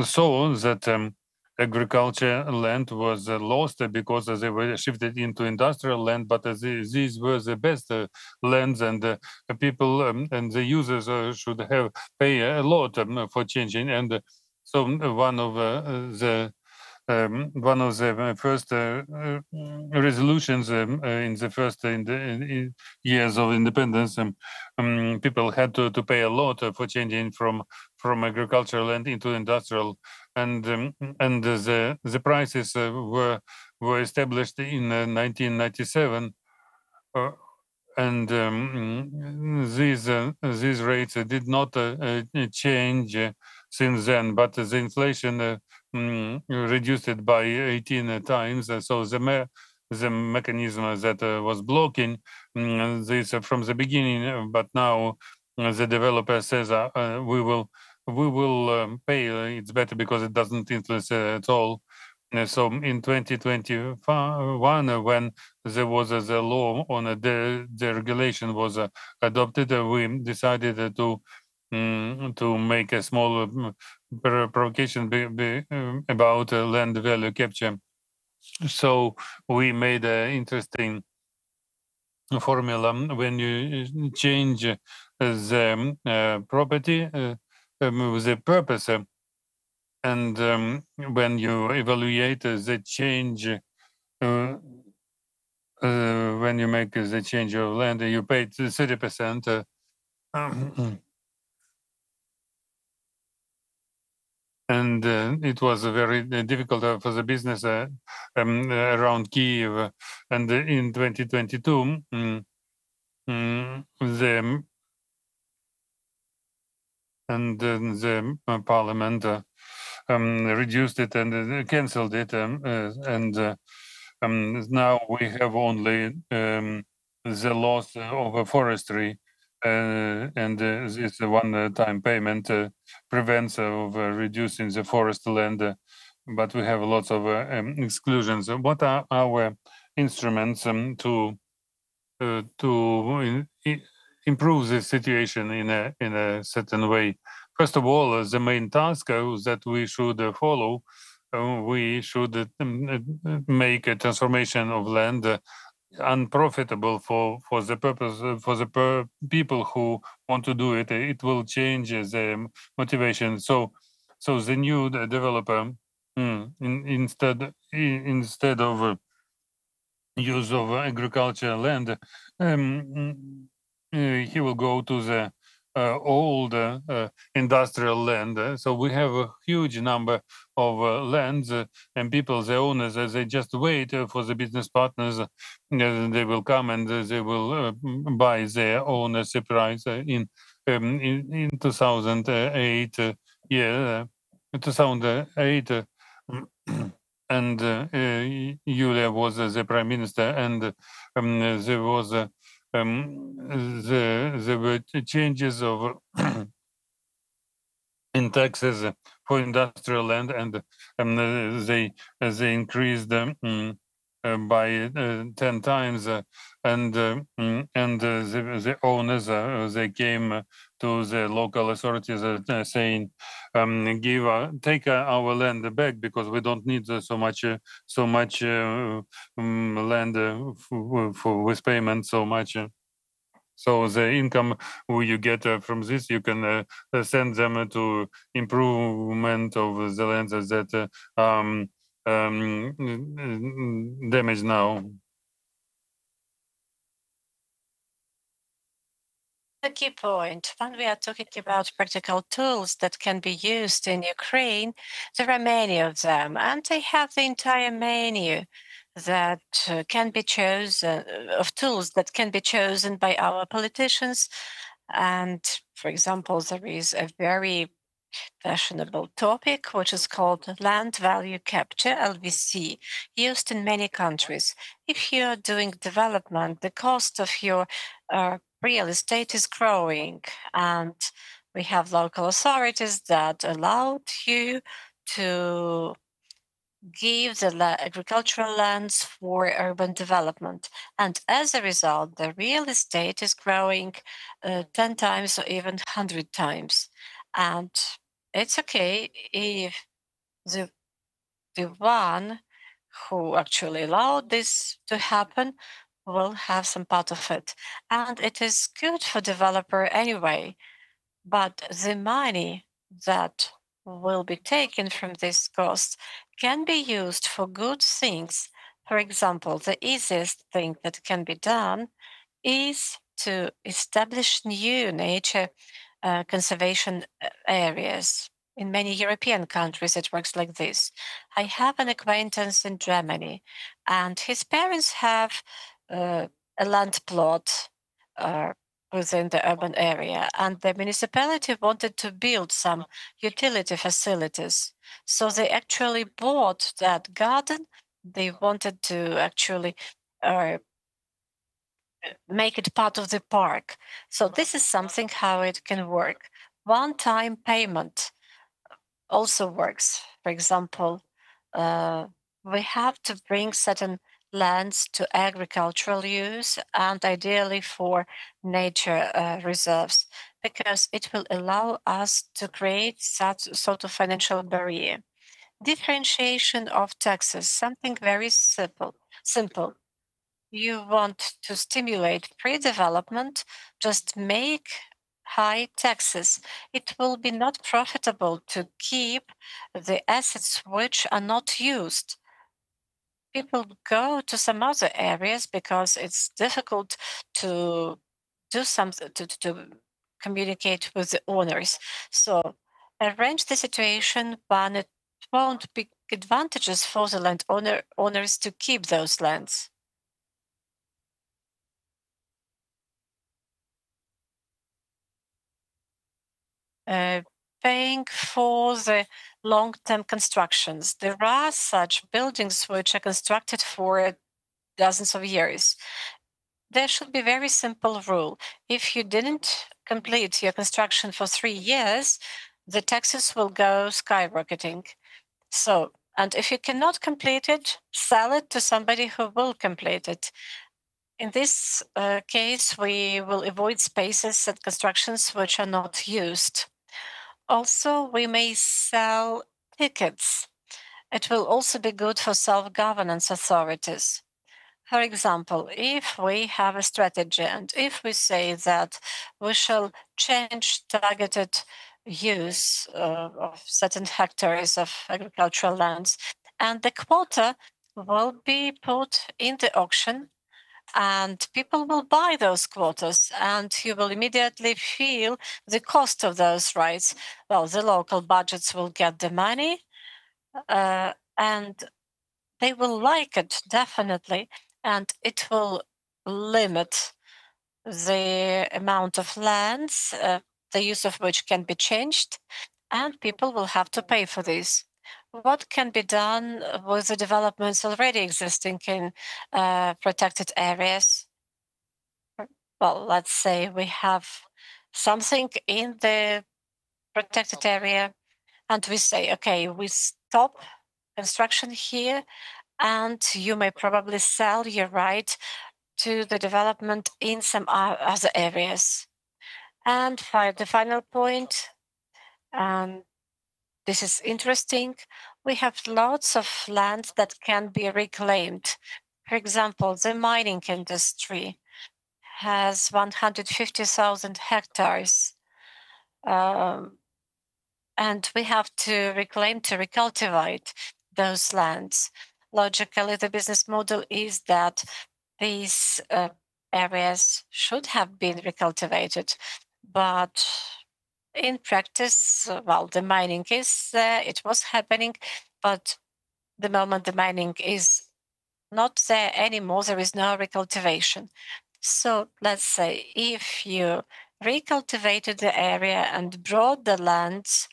saw that agriculture land was lost because they were shifted into industrial land, but these were the best lands, and people and the users should pay a lot for changing. And so one of the first resolutions in the first in years of independence, people had to pay a lot for changing from agricultural land into industrial, and the prices were established in 1997. And these rates did not change since then, but the inflation reduced it by 18 times. So the mechanism that was blocking this from the beginning, but now the developer says we will pay. It's better because it doesn't influence at all. So in 2021, when there was the law on the regulation was adopted, we decided to make a small provocation about land value capture. So we made an interesting formula when you change the property with the purpose. And when you evaluate the change, when you make the change of land, you pay 30%. And it was very difficult for the business around Kyiv. And in 2022, the parliament reduced it and cancelled it, and now we have only the loss of forestry, and this one-time payment prevents of reducing the forest land, but we have lots of exclusions. What are our instruments to improve the situation in a certain way? First of all, the main task that we should follow, we should make a transformation of land unprofitable for the purpose for the people who want to do it. It will change the motivation. So the new developer, instead of use of agricultural land, he will go to the old industrial land. So we have a huge number of lands, and people, the owners, they just wait for the business partners. They will come and they will buy their own price in 2008. 2008. And Yuliia was the prime minister, and there was there were changes of in taxes for industrial land, and they increased by 10 times, and the owners they came to the local authorities saying, take our land back because we don't need so much land with payment so much. So the income you get from this, you can send them to improvement of the lands that damaged now. The key point, when we are talking about practical tools that can be used in Ukraine, there are many of them, and they have the entire menu that can be chosen, of tools that can be chosen by our politicians. And for example, there is a very fashionable topic, which is called land value capture, LVC, used in many countries. If you're doing development, the cost of your real estate is growing, and we have local authorities that allowed you to give the agricultural lands for urban development. And as a result, the real estate is growing 10 times or even 100 times. And it's okay if the one who actually allowed this to happen will have some part of it. And it is good for developer anyway. But the money that will be taken from this cost can be used for good things. For example, the easiest thing that can be done is to establish new nature conservation areas. In many European countries, it works like this. I have an acquaintance in Germany, and his parents have a land plot within the urban area, and the municipality wanted to build some utility facilities. So they actually bought that garden. They wanted to actually make it part of the park. So this is something how it can work. One-time payment also works. For example, we have to bring certain lands to agricultural use and ideally for nature reserves, because it will allow us to create such sort of financial barrier. Differentiation of taxes, something very simple. You want to stimulate pre-development, just make high taxes. It will be not profitable to keep the assets which are not used. People go to some other areas because it's difficult to do something to communicate with the owners. So arrange the situation when it won't be advantages for the owners to keep those lands. Paying for the long-term constructions. There are such buildings which are constructed for dozens of years. There should be a very simple rule. If you didn't complete your construction for 3 years, the taxes will go skyrocketing. So, and if you cannot complete it, sell it to somebody who will complete it. In this case, we will avoid spaces and constructions which are not used. Also, we may sell tickets. It will also be good for self-governance authorities. For example, if we have a strategy and if we say that we shall change targeted use of certain hectares of agricultural lands, and the quota will be put in the auction, and people will buy those quotas, and you will immediately feel the cost of those rights. Well, the local budgets will get the money, and they will like it, definitely, and it will limit the amount of lands, the use of which can be changed, and people will have to pay for this. What can be done with the developments already existing in protected areas? Well, let's say we have something in the protected area, and we say, okay, we stop construction here, and you may probably sell your right to the development in some other areas. And the final point, this is interesting, we have lots of land that can be reclaimed. For example, the mining industry has 150,000 hectares. And we have to reclaim, to recultivate those lands. Logically, the business model is that these areas should have been recultivated, but in practice, well, the mining is there, it was happening, but the moment the mining is not there anymore, there is no recultivation. So let's say if you recultivated the area and brought the lands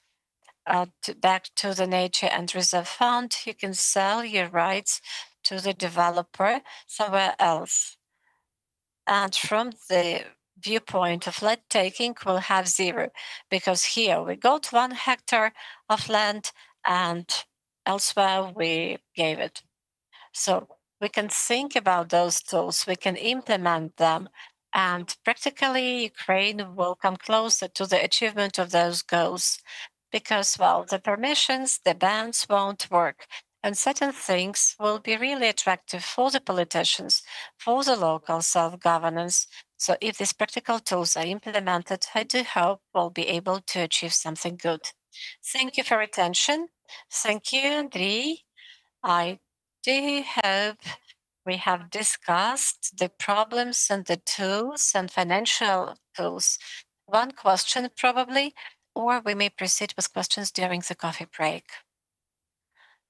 back to the Nature and Reserve Fund, you can sell your rights to the developer somewhere else. And from the viewpoint of land taking, we'll have zero, because here we got 1 hectare of land and elsewhere we gave it. So we can think about those tools, we can implement them, and practically Ukraine will come closer to the achievement of those goals, because, well, the permissions, the bans won't work, and certain things will be really attractive for the politicians, for the local self-governance. So if these practical tools are implemented, I do hope we'll be able to achieve something good. Thank you for your attention. Thank you, Andriy. I do hope we have discussed the problems and the tools and financial tools. One question probably, or we may proceed with questions during the coffee break.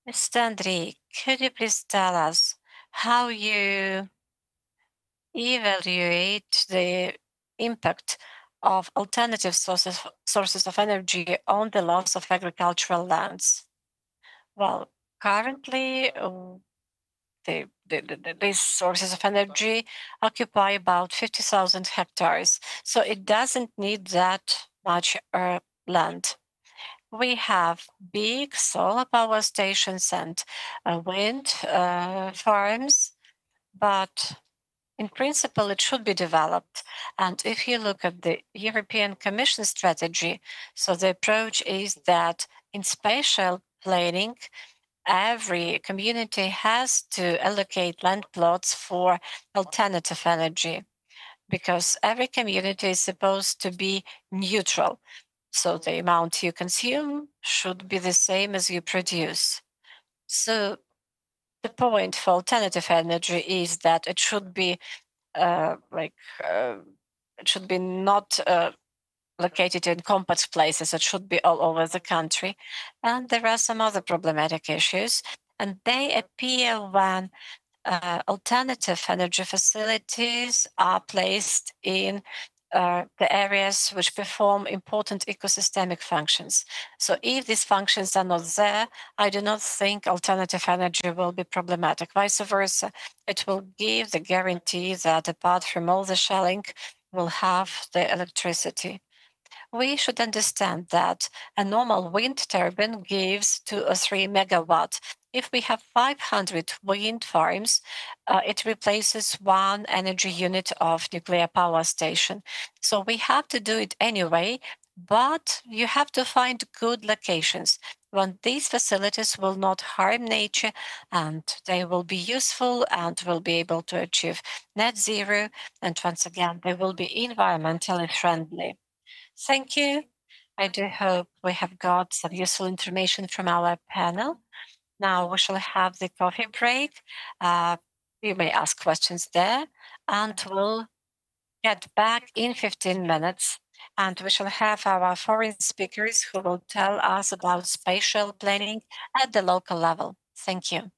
Mr. Andriy, could you please tell us how you evaluate the impact of alternative sources of energy on the loss of agricultural lands? Well, currently, these sources of energy occupy about 50,000 hectares, so it doesn't need that much land. We have big solar power stations and wind farms, but in principle, it should be developed. And if you look at the European Commission strategy, so the approach is that in spatial planning, every community has to allocate land plots for alternative energy, because every community is supposed to be neutral. So the amount you consume should be the same as you produce. So the point for alternative energy is that it should be it should be not located in compact places. It should be all over the country. And there are some other problematic issues, and they appear when alternative energy facilities are placed in the areas which perform important ecosystemic functions. So if these functions are not there, I do not think alternative energy will be problematic. Vice versa, it will give the guarantee that apart from all the shelling, we'll have the electricity. We should understand that a normal wind turbine gives 2 or 3 megawatt. If we have 500 wind farms, it replaces 1 energy unit of nuclear power station. So we have to do it anyway, but you have to find good locations when these facilities will not harm nature, and they will be useful and will be able to achieve net zero. And once again, they will be environmentally friendly. Thank you. I do hope we have got some useful information from our panel. Now we shall have the coffee break. You may ask questions there, and we'll get back in 15 minutes. And we shall have our foreign speakers who will tell us about spatial planning at the local level. Thank you.